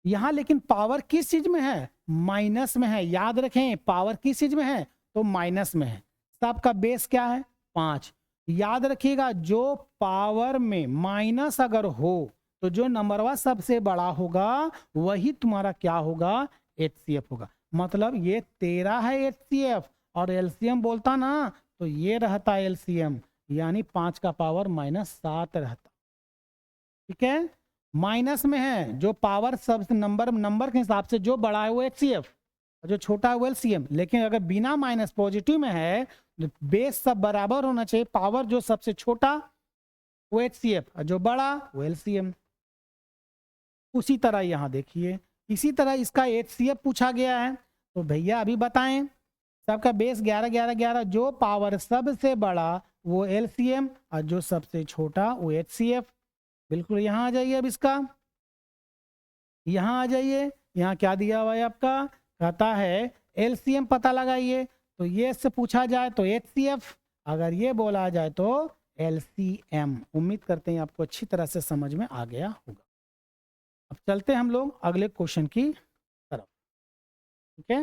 Speaker 1: यहां लेकिन पावर किस चीज में है, माइनस में है। याद रखें पावर किस चीज में है, तो माइनस में है। सबका बेस क्या है 5। याद रखिएगा जो पावर में माइनस अगर हो तो जो नंबरवा सबसे बड़ा होगा वही तुम्हारा क्या होगा, एचसीएफ होगा। मतलब ये 13 है एचसीएफ, और एलसीएम बोलता ना तो ये रहता एलसीएम, यानी 5 का पावर -7 रहता। ठीक है, माइनस में है, जो पावर सब नंबर के हिसाब से जो बड़ा है वो एचसीएफ, और जो छोटा है वो एलसीएम। लेकिन अगर बिना माइनस पॉजिटिव में है तो बेस सब बराबर होना चाहिए, पावर जो सबसे छोटा वो एचसीएफ और जो बड़ा वो एलसीएम। उसी तरह यहां देखिए, इसी तरह इसका एचसीएफ पूछा गया है, तो भैया अभी बताएं, सबका बेस 11 11 11, जो पावर सबसे बड़ा वो एलसीएम और जो सबसे छोटा वो एचसीएफ। बिल्कुल यहाँ आ जाइए, अब इसका यहाँ आ जाइए, यहाँ क्या दिया हुआ है आपका, कहता है एलसीएम पता लगाइए। तो ये से पूछा जाए तो एचसीएफ, अगर ये बोला जाए तो एलसीएम। उम्मीद करते हैं आपको अच्छी तरह से समझ में आ गया होगा। अब चलते हैं हम लोग अगले क्वेश्चन की तरफ, ठीक है।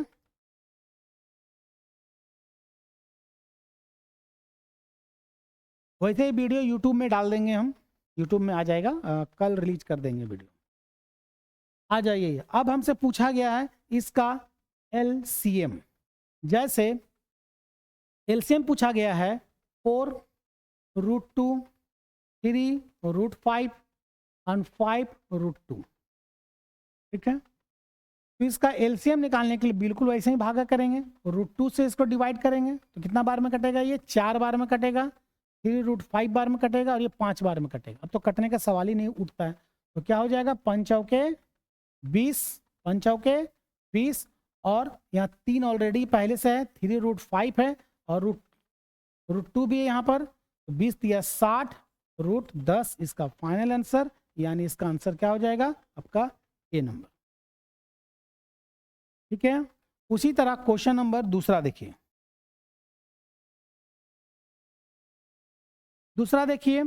Speaker 1: वैसे ही वीडियो यूट्यूब में डाल देंगे हम, यूट्यूब में आ जाएगा, कल रिलीज कर देंगे वीडियो। आ जाइए, अब हमसे पूछा गया है इसका एलसीएम। जैसे एलसीएम पूछा गया है 4√2, 3√5 और 5√2, ठीक है। तो इसका एलसीएम निकालने के लिए बिल्कुल वैसे ही भागा करेंगे, √2 से इसको डिवाइड करेंगे तो कितना बार में कटेगा, ये 4 बार में कटेगा। 3√5 बार में कटेगा और ये 5 बार में कटेगा। अब तो कटने का सवाल ही नहीं उठता है। तो क्या हो जाएगा, 5 चौके 20, 5 चौके 20 और यहाँ 3 ऑलरेडी पहले से है, 3√5 है और √2 भी है यहाँ पर, 20 दिया 60, √10 इसका फाइनल आंसर, यानी इसका आंसर क्या हो जाएगा आपका ए नंबर। ठीक है, उसी तरह क्वेश्चन नंबर दूसरा देखिए। दूसरा देखिए,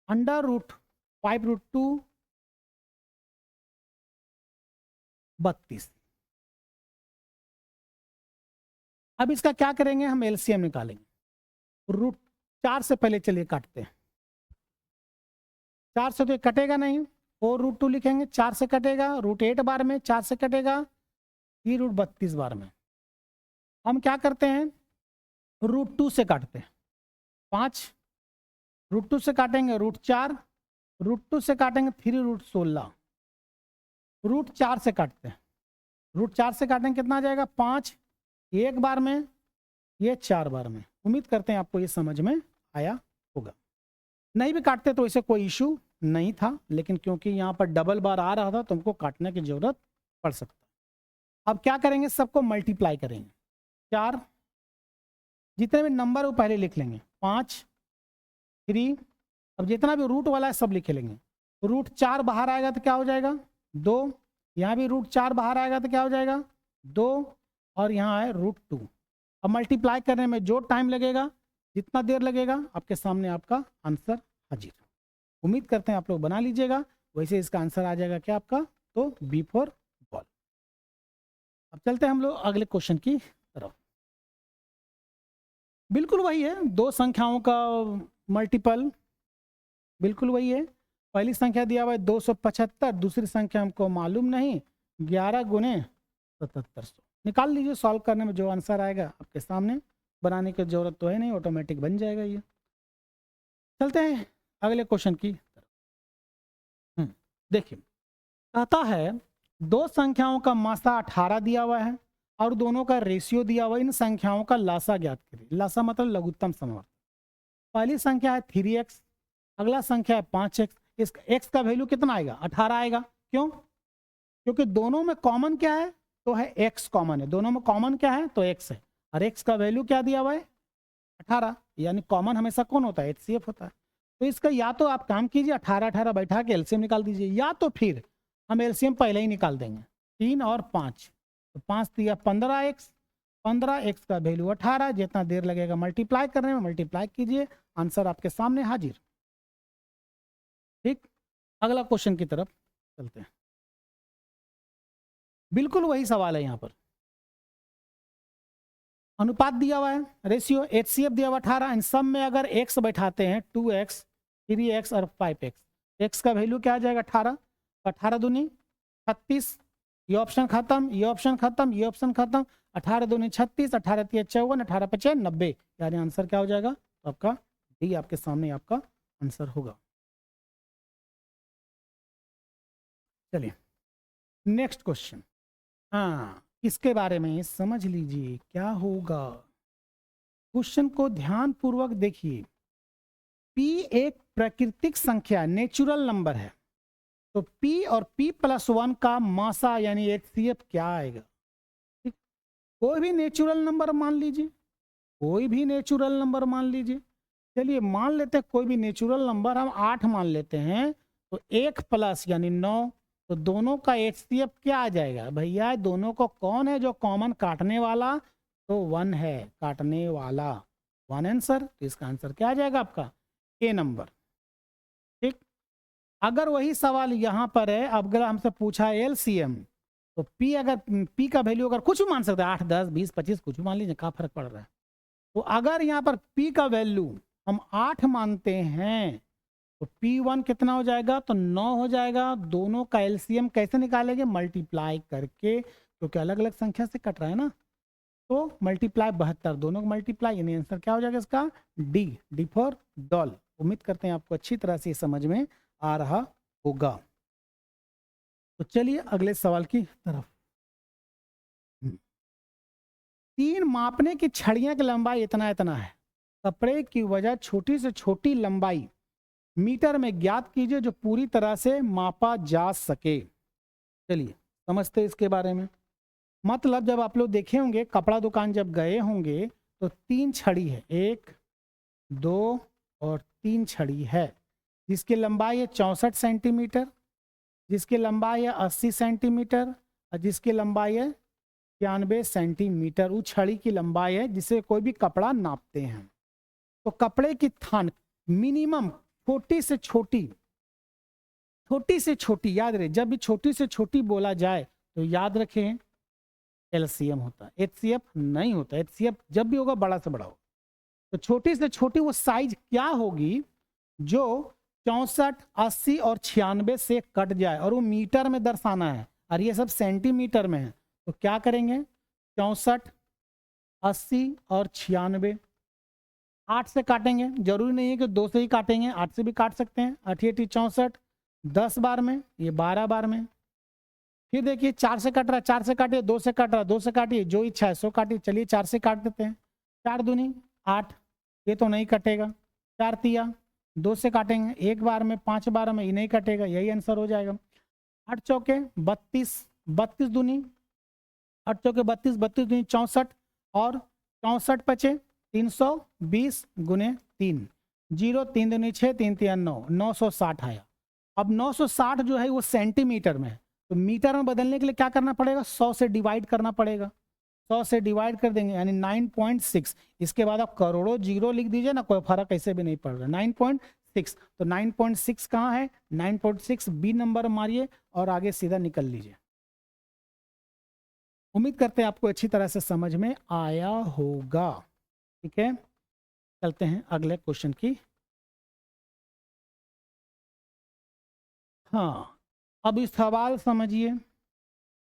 Speaker 1: √5√2 32। अब इसका क्या करेंगे, हम एलसीएम निकालेंगे। √4 से पहले चलिए काटते हैं। 4 से तो कटेगा नहीं, 4√2 लिखेंगे, 4 से कटेगा, √8 बार में 4 से कटेगा, ये √32 बार में। हम क्या करते हैं, √2 से काटते हैं, 5, √2 से काटेंगे √4, √2 से काटेंगे 3√16, √4 से काटते हैं, √4 से काटेंगे कितना आ जाएगा, 5 एक बार में, ये 4 बार में। उम्मीद करते हैं आपको ये समझ में आया होगा। नहीं भी काटते तो इसे कोई इशू नहीं था, लेकिन क्योंकि यहाँ पर डबल बार आ रहा था तो हमको काटने की जरूरत पड़ सकता है। अब क्या करेंगे, सबको मल्टीप्लाई करेंगे, 4 जितने भी नंबर वो पहले लिख लेंगे, 5 3, अब जितना भी रूट वाला है सब लिख लेंगे। √4 बाहर आएगा तो क्या हो जाएगा, 2, यहाँ भी √4 बाहर आएगा तो क्या हो जाएगा 2, और यहाँ है √2। अब मल्टीप्लाई करने में जो टाइम लगेगा, जितना देर लगेगा, आपके सामने आपका आंसर हाजिर। उम्मीद करते हैं आप लोग बना लीजिएगा। वैसे इसका आंसर आ जाएगा क्या आपका, तो बी फॉर बॉल। अब चलते हैं हम लोग अगले क्वेश्चन की तरफ। बिल्कुल वही है, दो संख्याओं का मल्टीपल, बिल्कुल वही है। पहली संख्या दिया हुआ है 275, दूसरी संख्या हमको मालूम नहीं, 11 गुने 7700। निकाल लीजिए, सॉल्व करने में जो आंसर आएगा आपके सामने, बनाने की जरूरत तो है नहीं, ऑटोमेटिक बन जाएगा ये। चलते हैं अगले क्वेश्चन की तरफ। देखिए, कहता है दो संख्याओं का मासा 18 दिया हुआ है और दोनों का रेशियो दिया हुआ है, इन संख्याओं का लासा ज्ञात करिए। लासा मतलब लघुत्तम समवर्त। पहली संख्या है 3x, अगला संख्या है 5x। इस x का वैल्यू कितना आएगा, 18 आएगा। क्यों, क्योंकि दोनों में कॉमन क्या है, तो है x कॉमन है, दोनों में कॉमन क्या है, तो x है, और x का वैल्यू क्या दिया हुआ है 18, यानी कॉमन हमेशा कौन होता है, HCF होता है। तो इसका या तो आप काम कीजिए 18 बैठा के एलसीएम निकाल दीजिए, या तो फिर हम एलसीएम पहले ही निकाल देंगे, 3 और 5, तो 5 दिया 15x, 15x का वैल्यू 18, जितना देर लगेगा मल्टीप्लाई करने में मल्टीप्लाई कीजिए, आंसर आपके सामने हाजिर। ठीक, अगला क्वेश्चन की तरफ चलते हैं। बिल्कुल वही सवाल है, यहाँ पर अनुपात दिया हुआ है, रेशियो HCF दिया हुआ 18, इन सब में अगर x बैठाते हैं 2x, 3x और 5x, x का वैल्यू क्या आ जाएगा 18, 18 दूनी 36, ये ऑप्शन खत्म, ये ऑप्शन खत्म, ये ऑप्शन खत्म, 18 दूनी 36, 18 3 54, 18 5 90, यानी आंसर क्या हो जाएगा, तो आपका डी आपके सामने आपका आंसर होगा। चलिए नेक्स्ट क्वेश्चन। हाँ, इसके बारे में समझ लीजिए क्या होगा। क्वेश्चन को ध्यान पूर्वक देखिए। p एक प्राकृतिक संख्या नेचुरल नंबर है, तो p और p+1 का मासा यानी HCF क्या आएगा। ठीक, कोई भी नेचुरल नंबर मान लीजिए, कोई भी नेचुरल नंबर मान लीजिए। चलिए मान लेते हैं कोई भी नेचुरल नंबर, हम 8 मान लेते हैं, तो 1 प्लस यानी 9, तो दोनों का HCF क्या आ जाएगा भैया, दोनों को कौन है जो कॉमन काटने वाला, तो 1 है, काटने वाला 1 आंसर। तो इसका आंसर क्या आ जाएगा आपका, ए नंबर। ठीक, अगर वही सवाल यहाँ पर है, अब अगर हमसे पूछा है LCM, तो P अगर P का वैल्यू अगर कुछ भी मान सकते हैं, 8 10 20 25 कुछ भी मान लीजिए, क्या फर्क पड़ रहा है। तो अगर यहाँ पर P का वैल्यू हम 8 मानते हैं, तो P1 कितना हो जाएगा, तो 9 हो जाएगा। दोनों का एलसीएम कैसे निकालेंगे, मल्टीप्लाई करके, क्योंकि अलग अलग संख्या से कट रहा है ना, तो मल्टीप्लाई 72, दोनों को मल्टीप्लाई, यानी आंसर क्या हो जाएगा इसका, डी फॉर डॉल। उम्मीद करते हैं आपको अच्छी तरह से समझ में आ रहा होगा। तो चलिए अगले सवाल की तरफ। 3 मापने की छड़ियां की लंबाई इतना इतना है, कपड़े की वजह छोटी से छोटी लंबाई मीटर में ज्ञात कीजिए जो पूरी तरह से मापा जा सके। चलिए समझते हैं इसके बारे में। मतलब जब आप लोग देखे होंगे कपड़ा दुकान जब गए होंगे तो 3 छड़ी है, 1 2 और 3 छड़ी है, जिसकी लंबाई है 64 सेंटीमीटर, जिसकी लंबाई है 80 सेंटीमीटर और जिसकी लंबाई है 96 सेंटीमीटर। उस छड़ी की लंबाई है जिसे कोई भी कपड़ा नापते हैं। तो कपड़े की थान मिनिमम छोटी से छोटी, छोटी से छोटी याद रहे, जब भी छोटी से छोटी बोला जाए तो याद रखें एलसीएम होता है, एचसीएफ नहीं होता। एचसीएफ जब भी होगा बड़ा से बड़ा हो। तो छोटी से छोटी वो साइज क्या होगी जो 64, 80 और 96 से कट जाए, और वो मीटर में दर्शाना है और ये सब सेंटीमीटर में है। तो क्या करेंगे 64, 80 और 96 8 से काटेंगे, जरूरी नहीं है कि 2 से ही काटेंगे, 8 से भी काट सकते हैं। 8 8 64, 10 बार में, ये 12 बार में। फिर देखिए 4 से कट रहा है, 4 से काटिए, 2 से काट रहा है, 2 से काटिए, जो इच्छा है सो काटिए। चलिए 4 से काट देते हैं। 4 दूनी 8, ये तो नहीं कटेगा। 4 तिया 2 से काटेंगे, 1 बार में, 5 बार में, ये नहीं कटेगा, यही आंसर हो जाएगा। 8 चौके 32, 32 दूनी 8 चौके 32, 32 दूनी 64 और 64 बचे 320 गुने 3, 0 3 दूनी 6, 3 तिया 9, 960 आया। अब 960 जो है वो सेंटीमीटर में है, तो मीटर में बदलने के लिए क्या करना पड़ेगा, 100 से डिवाइड करना पड़ेगा। 100 से डिवाइड कर देंगे यानी 9.6। इसके बाद आप करोड़ों जीरो लिख दीजिए ना, कोई फर्क ऐसे भी नहीं पड़ रहा। 9.6, तो 9.6 कहाँ है, 9.6 बी नंबर मारिए और आगे सीधा निकल लीजिए। उम्मीद करते हैं आपको अच्छी तरह से समझ में आया होगा। ठीक है, चलते हैं अगले क्वेश्चन की। हाँ, अब इस सवाल समझिए।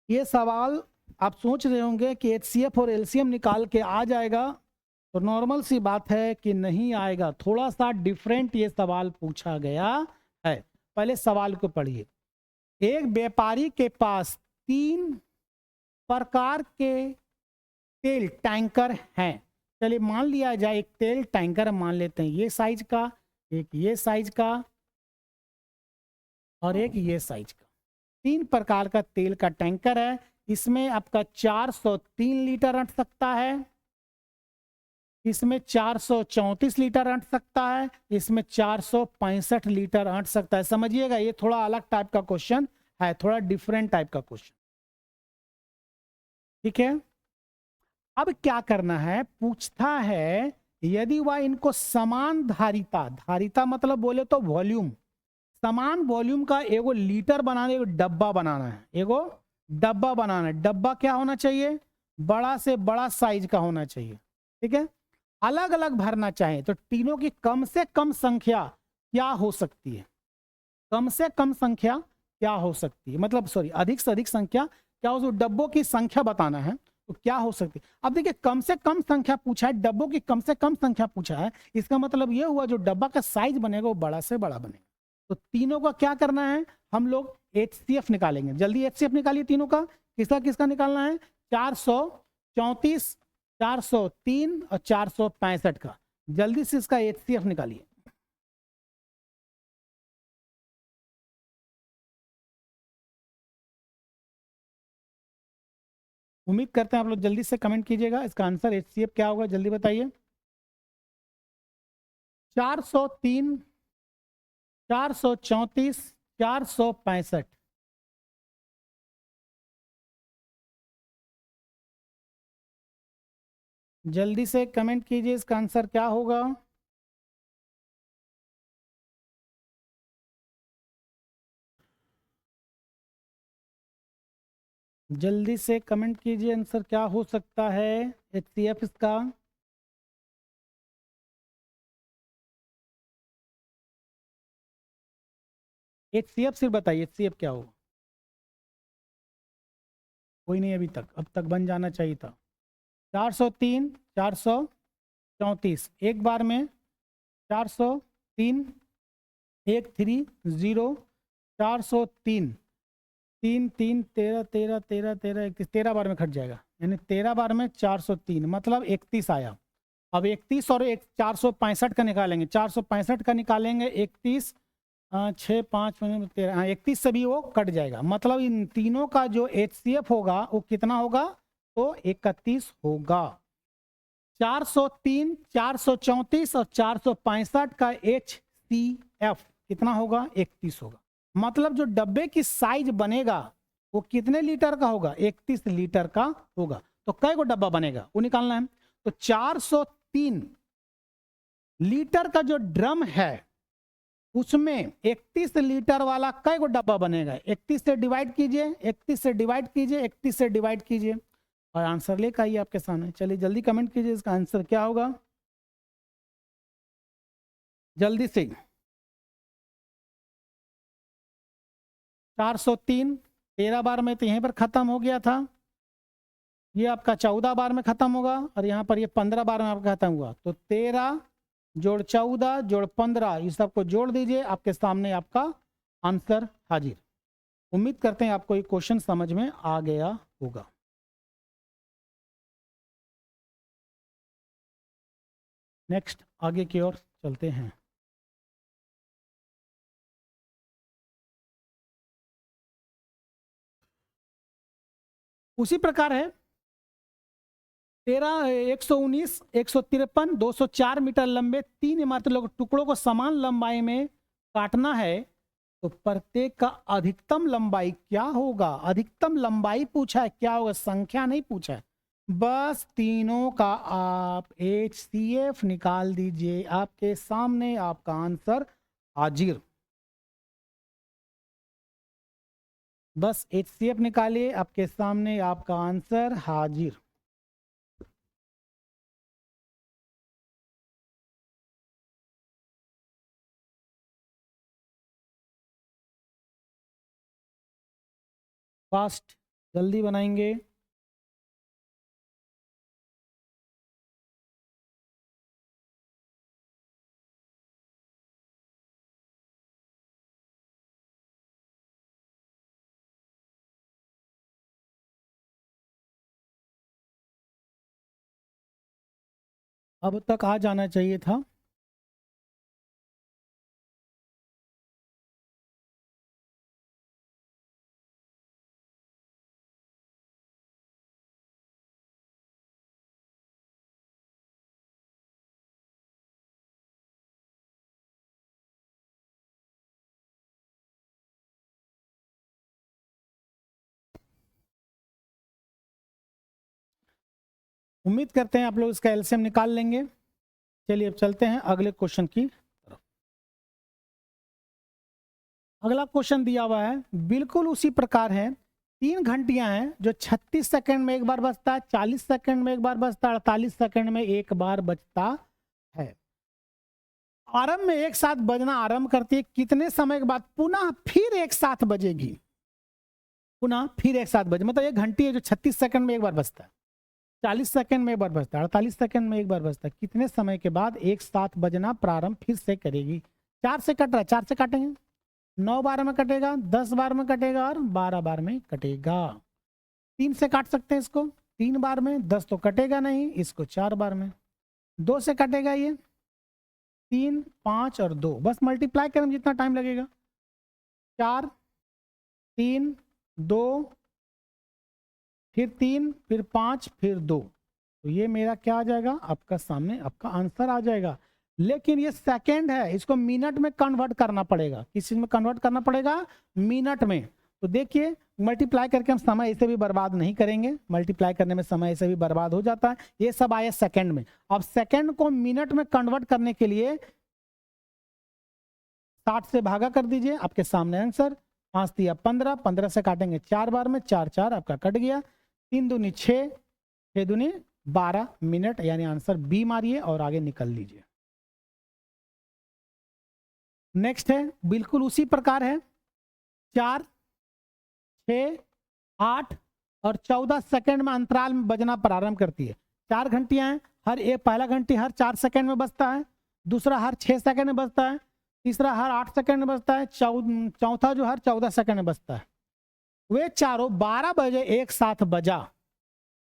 Speaker 1: ये सवाल आप सोच रहे होंगे कि एचसीएफ और एलसीएम निकाल के आ जाएगा, तो नॉर्मल सी बात है कि नहीं आएगा। थोड़ा सा डिफरेंट ये सवाल पूछा गया है। पहले सवाल को पढ़िए। एक व्यापारी के पास 3 प्रकार के तेल टैंकर हैं। चलिए मान लिया जाए एक तेल टैंकर मान लेते हैं, ये साइज का, एक ये साइज का और एक ये साइज का। 3 प्रकार का तेल का टैंकर है। इसमें आपका 403 लीटर अट सकता है, इसमें 434 लीटर अट सकता है, इसमें 465 लीटर अट सकता है। समझिएगा ये थोड़ा अलग टाइप का क्वेश्चन है, थोड़ा डिफरेंट टाइप का क्वेश्चन। ठीक है, अब क्या करना है, पूछता है यदि वह इनको समान धारिता, धारिता मतलब बोले तो वॉल्यूम, समान वॉल्यूम का एगो लीटर बनाने, एगो डब्बा बनाना है, एगो डब्बा बनाना है। डब्बा क्या होना चाहिए, बड़ा से बड़ा साइज का होना चाहिए। ठीक है, अलग अलग भरना चाहिए, तो तीनों की कम से कम संख्या क्या हो सकती है, कम से कम संख्या क्या हो सकती है, मतलब सॉरी अधिक से अधिक संख्या क्या हो, डब्बों की संख्या बताना है तो क्या हो सकती है। अब देखिए कम से कम संख्या पूछा है, डब्बों की कम से कम संख्या पूछा है, इसका मतलब ये हुआ जो डब्बा का साइज बनेगा वो बड़ा से बड़ा बनेगा। तो तीनों का क्या करना है, हम लोग एचसीएफ निकालेंगे। जल्दी एचसीएफ निकालिए तीनों का। किसका किसका निकालना है, 434, 403 और 465 का। जल्दी से इसका एचसीएफ निकालिए। उम्मीद करते हैं आप लोग जल्दी से कमेंट कीजिएगा, इसका आंसर एचसीएफ क्या होगा जल्दी बताइए। 403, 434, 465। जल्दी से कमेंट कीजिए इसका आंसर क्या होगा। जल्दी से कमेंट कीजिए आंसर क्या हो सकता है एचसीएफ इसका। एचसीएफ सिर्फ बताइए एचसीएफ क्या होगा। कोई नहीं अभी तक, अब तक बन जाना चाहिए था। 403, 434 एक बार में, 403, 130, 403, 3 3 13 13 13 13 31, 13 बार में खट जाएगा, यानी 13 बार में 403 मतलब 31 आया। अब 31 और 465 का निकालेंगे, 465 का निकालेंगे, 31 6 5 13, 31 से भी वो कट जाएगा, मतलब इन तीनों का जो HCF होगा वो कितना होगा, तो 31 होगा। 403, 434 और 465 का HCF कितना होगा, 31 होगा। मतलब जो डब्बे की साइज बनेगा वो कितने लीटर का होगा, 31 लीटर का होगा। तो कै गो डब्बा बनेगा वो निकालना है। तो 403 लीटर का जो ड्रम है उसमें 31 लीटर वाला कै गो डब्बा बनेगा, 31 से डिवाइड कीजिए, 31 से डिवाइड कीजिए, 31 से डिवाइड कीजिए और आंसर लेकर आइए आपके सामने। चलिए जल्दी कमेंट कीजिए इसका आंसर क्या होगा, जल्दी से। 403 13 बार में तो यहीं पर खत्म हो गया था, ये आपका 14 बार में खत्म होगा और यहाँ पर ये 15 बार में आपका खत्म हुआ। तो 13 जोड़ 14 जोड़ 15 इस सबको जोड़ दीजिए, आपके सामने आपका आंसर हाजिर। उम्मीद करते हैं आपको ये क्वेश्चन समझ में आ गया होगा। नेक्स्ट आगे की ओर चलते हैं। उसी प्रकार है 119, 153, 204 मीटर लंबे 3 इमारती टुकड़ों को समान लंबाई में काटना है, तो प्रत्येक का अधिकतम लंबाई क्या होगा। अधिकतम लंबाई पूछा है, क्या होगा, संख्या नहीं पूछा है। बस तीनों का आप HCF निकाल दीजिए, आपके सामने आपका आंसर हाजिर। बस HCF निकालिए, आपके सामने आपका आंसर हाजिर। फास्ट, जल्दी बनाएंगे। अब तक आ जाना चाहिए था। उम्मीद करते हैं आप लोग इसका एलसीएम निकाल लेंगे। चलिए अब चलते हैं अगले क्वेश्चन की तरफ। अगला क्वेश्चन दिया हुआ है बिल्कुल उसी प्रकार है। 3 घंटियां हैं जो 36 सेकंड में एक बार बजता है, 40 सेकंड में एक बार बजता है, 48 सेकंड में एक बार बजता है। आरंभ में एक साथ बजना आरंभ करती है, कितने समय के बाद पुनः फिर एक साथ बजेगी, पुनः फिर एक साथ बजे। मतलब एक घंटी है जो 36 सेकंड में एक बार बजता है, 40 सेकंड में एक बार बजता है, 48 सेकंड में एक बार बजता है, कितने समय के बाद एक साथ बजना प्रारंभ फिर से करेगी। 4 से कट रहा है, 4 से काटेंगे, 9 बार में कटेगा, 10 बार में कटेगा और 12 बार में कटेगा। 3 से काट सकते हैं इसको, 3 बार में, 10 तो कटेगा नहीं, इसको 4 बार में। 2 से कटेगा ये, 3 5 और 2, बस मल्टीप्लाई करें जितना टाइम लगेगा। 4 3 2 फिर 3 फिर 5 फिर 2, तो ये मेरा क्या आ जाएगा, आपका सामने आपका आंसर आ जाएगा। लेकिन ये सेकंड है, इसको मिनट में कन्वर्ट करना पड़ेगा। किस चीज में कन्वर्ट करना पड़ेगा, मिनट में। तो देखिए मल्टीप्लाई करके हम समय ऐसे भी बर्बाद नहीं करेंगे, मल्टीप्लाई करने में समय ऐसे भी बर्बाद हो जाता है। ये सब आया सेकंड में। अब सेकंड को मिनट में कन्वर्ट करने के लिए 60 से भागा कर दीजिए, आपके सामने आंसर। 5 दिया 15, 15 से काटेंगे 4 बार में, 4 4 आपका कट गया। 3 दूनी 6, 6 दूनी 12 मिनट, यानी आंसर बी मारिए और आगे निकल लीजिए। नेक्स्ट है बिल्कुल उसी प्रकार है। 4 6 8 और 14 सेकंड में अंतराल में बजना प्रारंभ करती है। 4 घंटियां हैं, हर एक पहला घंटी हर 4 सेकंड में बजता है, दूसरा हर 6 सेकंड में बजता है, तीसरा हर 8 सेकंड में बजता है, चौथा जो हर 14 सेकंड में बजता है। वे चारों 12 बजे एक साथ बजा,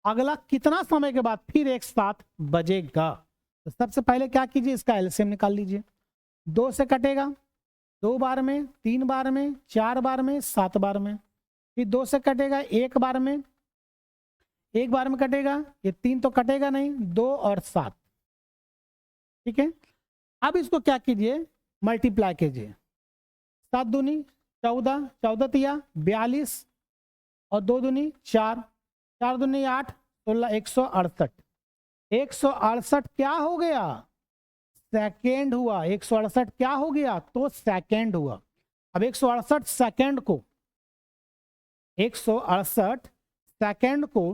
Speaker 1: अगला कितना समय के बाद फिर एक साथ बजेगा। तो सबसे पहले क्या कीजिए, इसका एलसीएम निकाल लीजिए। 2 से कटेगा 2 बार में, 3 बार में, 4 बार में, 7 बार में। फिर 2 से कटेगा 1 बार में, 1 बार में कटेगा, ये 3 तो कटेगा नहीं, 2 और 7। ठीक है, अब इसको क्या कीजिए, मल्टीप्लाई कीजिए। 7 दूनी 14, 14 तिया 42 और 2 दूनी 4, 4 दूनी 8, 16, 168। 168 क्या हो गया, सेकेंड हुआ। 168 क्या हो गया, तो सेकेंड हुआ। अब 168 सेकेंड को, 168 सेकेंड को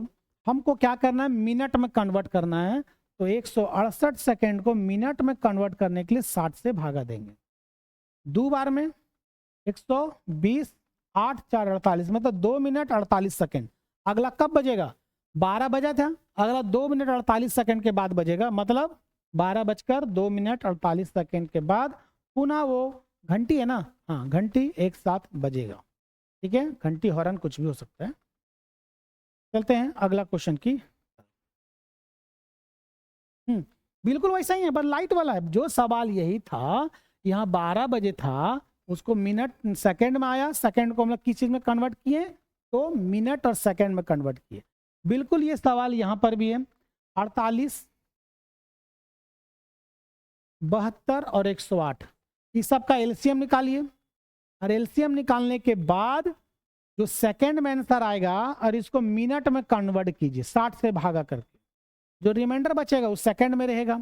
Speaker 1: हमको क्या करना है, मिनट में कन्वर्ट करना है। तो 168 सेकेंड को मिनट में कन्वर्ट करने के लिए 60 से भागा देंगे। 2 बार में 120, 8 4 48, मतलब 2 मिनट 48 सेकेंड। अगला कब बजेगा, 12 बजा था, अगला 2 मिनट 48 सेकेंड के बाद बजेगा, मतलब 12 बजकर 2 मिनट 48 सेकेंड के बाद पुनः वो घंटी है ना, हाँ घंटी एक साथ बजेगा। ठीक है, घंटी हॉर्न कुछ भी हो सकता है। चलते हैं अगला क्वेश्चन की। बिल्कुल वैसा ही है, पर लाइट वाला है। जो सवाल यही था, यहाँ 12 बजे था, उसको मिनट सेकंड में आया, सेकंड को हम लोग किस चीज में कन्वर्ट किए, तो मिनट और सेकंड में कन्वर्ट किए। बिल्कुल ये सवाल यहाँ पर भी है। 48, 72 और 108, इस सब का एलसीएम निकालिए। और एलसीएम निकालने के बाद जो सेकंड में आंसर आएगा, और इसको मिनट में कन्वर्ट कीजिए 60 से भागा करके, जो रिमाइंडर बचेगा उस सेकंड में रहेगा।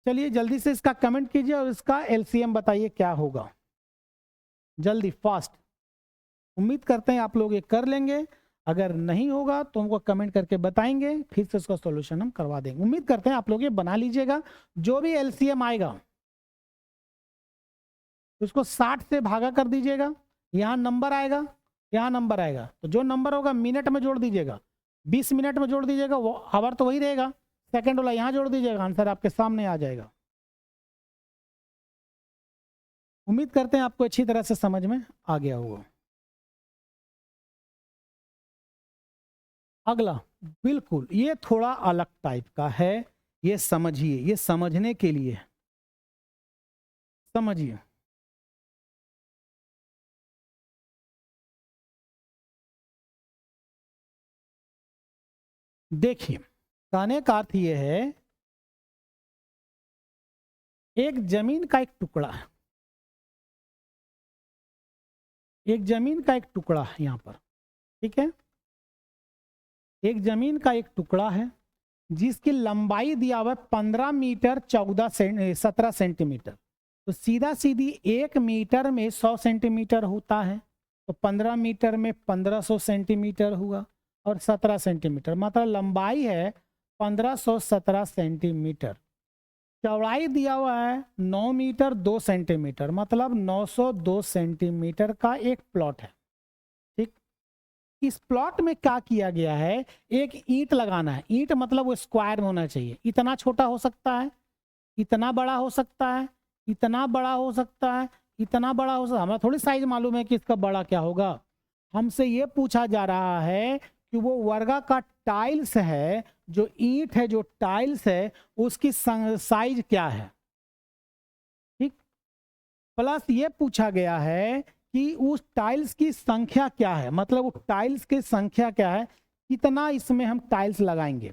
Speaker 1: चलिए जल्दी से इसका कमेंट कीजिए और इसका एलसीएम बताइए क्या होगा, जल्दी फास्ट। उम्मीद करते हैं आप लोग ये कर लेंगे। अगर नहीं होगा तो हमको कमेंट करके बताएंगे, फिर से उसका सॉल्यूशन हम करवा देंगे। उम्मीद करते हैं आप लोग ये बना लीजिएगा। जो भी एलसीएम आएगा उसको 60 से भागा कर दीजिएगा। यहाँ नंबर आएगा, यहाँ नंबर आएगा, तो जो नंबर होगा मिनट में जोड़ दीजिएगा। 20 मिनट में जोड़ दीजिएगा, वो आवर तो वही रहेगा। सेकंड वाला यहाँ जोड़ दीजिएगा, आंसर आपके सामने आ जाएगा। उम्मीद करते हैं आपको अच्छी तरह से समझ में आ गया होगा। अगला बिल्कुल ये थोड़ा अलग टाइप का है, ये समझिए, ये समझने के लिए समझिए। देखिए, कहने का अर्थ ये है, एक जमीन का एक टुकड़ा है, एक जमीन का एक टुकड़ा है यहाँ पर। ठीक है, एक जमीन का एक टुकड़ा है जिसकी लंबाई दिया हुआ है 15 मीटर 17 सेंटीमीटर। तो सीधा सीधी 1 मीटर में 100 सेंटीमीटर होता है, तो 15 मीटर में 1500 सेंटीमीटर हुआ, और 17 सेंटीमीटर, मतलब लंबाई है 1517 सेंटीमीटर। चौड़ाई दिया हुआ है 9 मीटर 2 सेंटीमीटर, मतलब 902 सेंटीमीटर का एक प्लॉट है। ठीक, इस प्लॉट में क्या किया गया है, एक ईंट लगाना है। ईंट मतलब वो स्क्वायर में होना चाहिए, इतना छोटा हो सकता है, इतना बड़ा हो सकता है, इतना बड़ा हो सकता है, इतना बड़ा हो सकता है। हमें थोड़ी साइज मालूम है कि इसका बड़ा क्या होगा। हमसे ये पूछा जा रहा है कि वो वर्गाकार टाइल्स है, जो ईंट है, जो टाइल्स है, उसकी साइज क्या है। ठीक, प्लस ये पूछा गया है कि उस टाइल्स की संख्या क्या है, मतलब वो टाइल्स की संख्या क्या है, कितना इसमें हम टाइल्स लगाएंगे।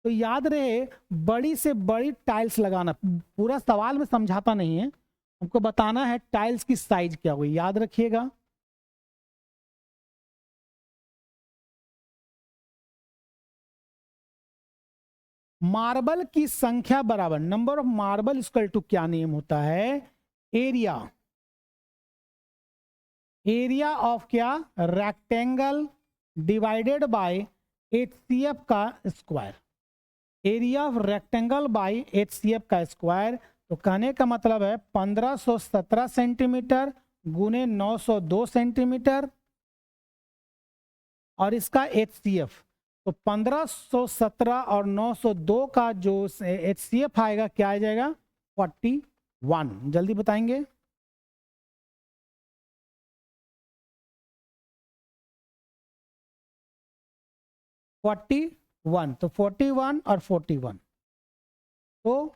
Speaker 1: तो याद रहे, बड़ी से बड़ी टाइल्स लगाना। पूरा सवाल में समझाता नहीं है, हमको बताना है टाइल्स की साइज क्या हुई, याद रखिएगा। मार्बल की संख्या बराबर number of marble equal to क्या नियम होता है, एरिया, एरिया ऑफ क्या, रेक्टेंगल डिवाइडेड बाय HCF का square, area of rectangle by HCF का स्क्वायर। तो कहने का मतलब है 1517 सेंटीमीटर गुने 902 सेंटीमीटर, और इसका HCF, तो 1517 और 902 का जो HCF आएगा क्या आ जाएगा, 41। जल्दी बताएंगे। फोर्टी वन, तो 41 और 41, तो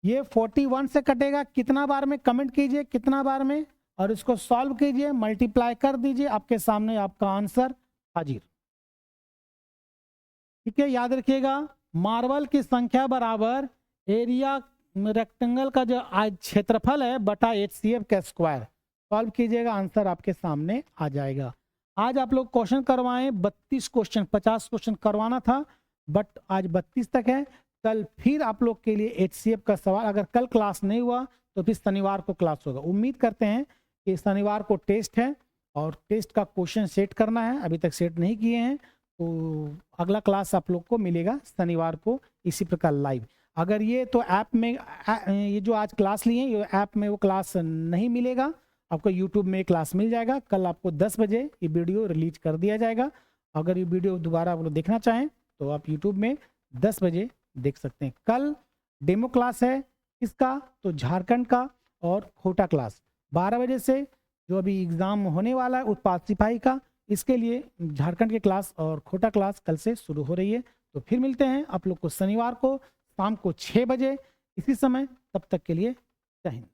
Speaker 1: ये 41 से कटेगा, कितना बार में कमेंट कीजिए, कितना बार में, और इसको सॉल्व कीजिए, मल्टीप्लाई कर दीजिए, आपके सामने आपका आंसर हाजिर। ठीक है, याद रखिएगा, मार्बल की संख्या बराबर एरिया रेक्टेंगल का जो क्षेत्रफल है बटा HCF का स्क्वायर। सॉल्व कीजिएगा, आंसर आपके सामने आ जाएगा। आज आप लोग क्वेश्चन करवाएं 32 क्वेश्चन, 50 क्वेश्चन करवाना था, बट आज 32 तक है। कल फिर आप लोग के लिए HCF का सवाल, अगर कल क्लास नहीं हुआ तो फिर शनिवार को क्लास होगा। उम्मीद करते हैं कि शनिवार को टेस्ट है और टेस्ट का क्वेश्चन सेट करना है, अभी तक सेट नहीं किए हैं, तो अगला क्लास आप लोग को मिलेगा शनिवार को इसी प्रकार लाइव। अगर ये तो ऐप में ये जो आज क्लास लिए हैं ये ऐप में वो क्लास नहीं मिलेगा, आपको यूट्यूब में क्लास मिल जाएगा। कल आपको 10 बजे ये वीडियो रिलीज कर दिया जाएगा। अगर ये वीडियो दोबारा आप लोग देखना चाहें तो आप यूट्यूब में 10 बजे देख सकते हैं। कल डेमो क्लास है किसका, तो झारखंड का, और खोटा क्लास 12 बजे से जो अभी एग्ज़ाम होने वाला है उत्पाद सिपाही का, इसके लिए झारखंड की क्लास और खोटा क्लास कल से शुरू हो रही है। तो फिर मिलते हैं आप लोग को शनिवार को शाम को 6 बजे इसी समय। तब तक के लिए जय हिंद।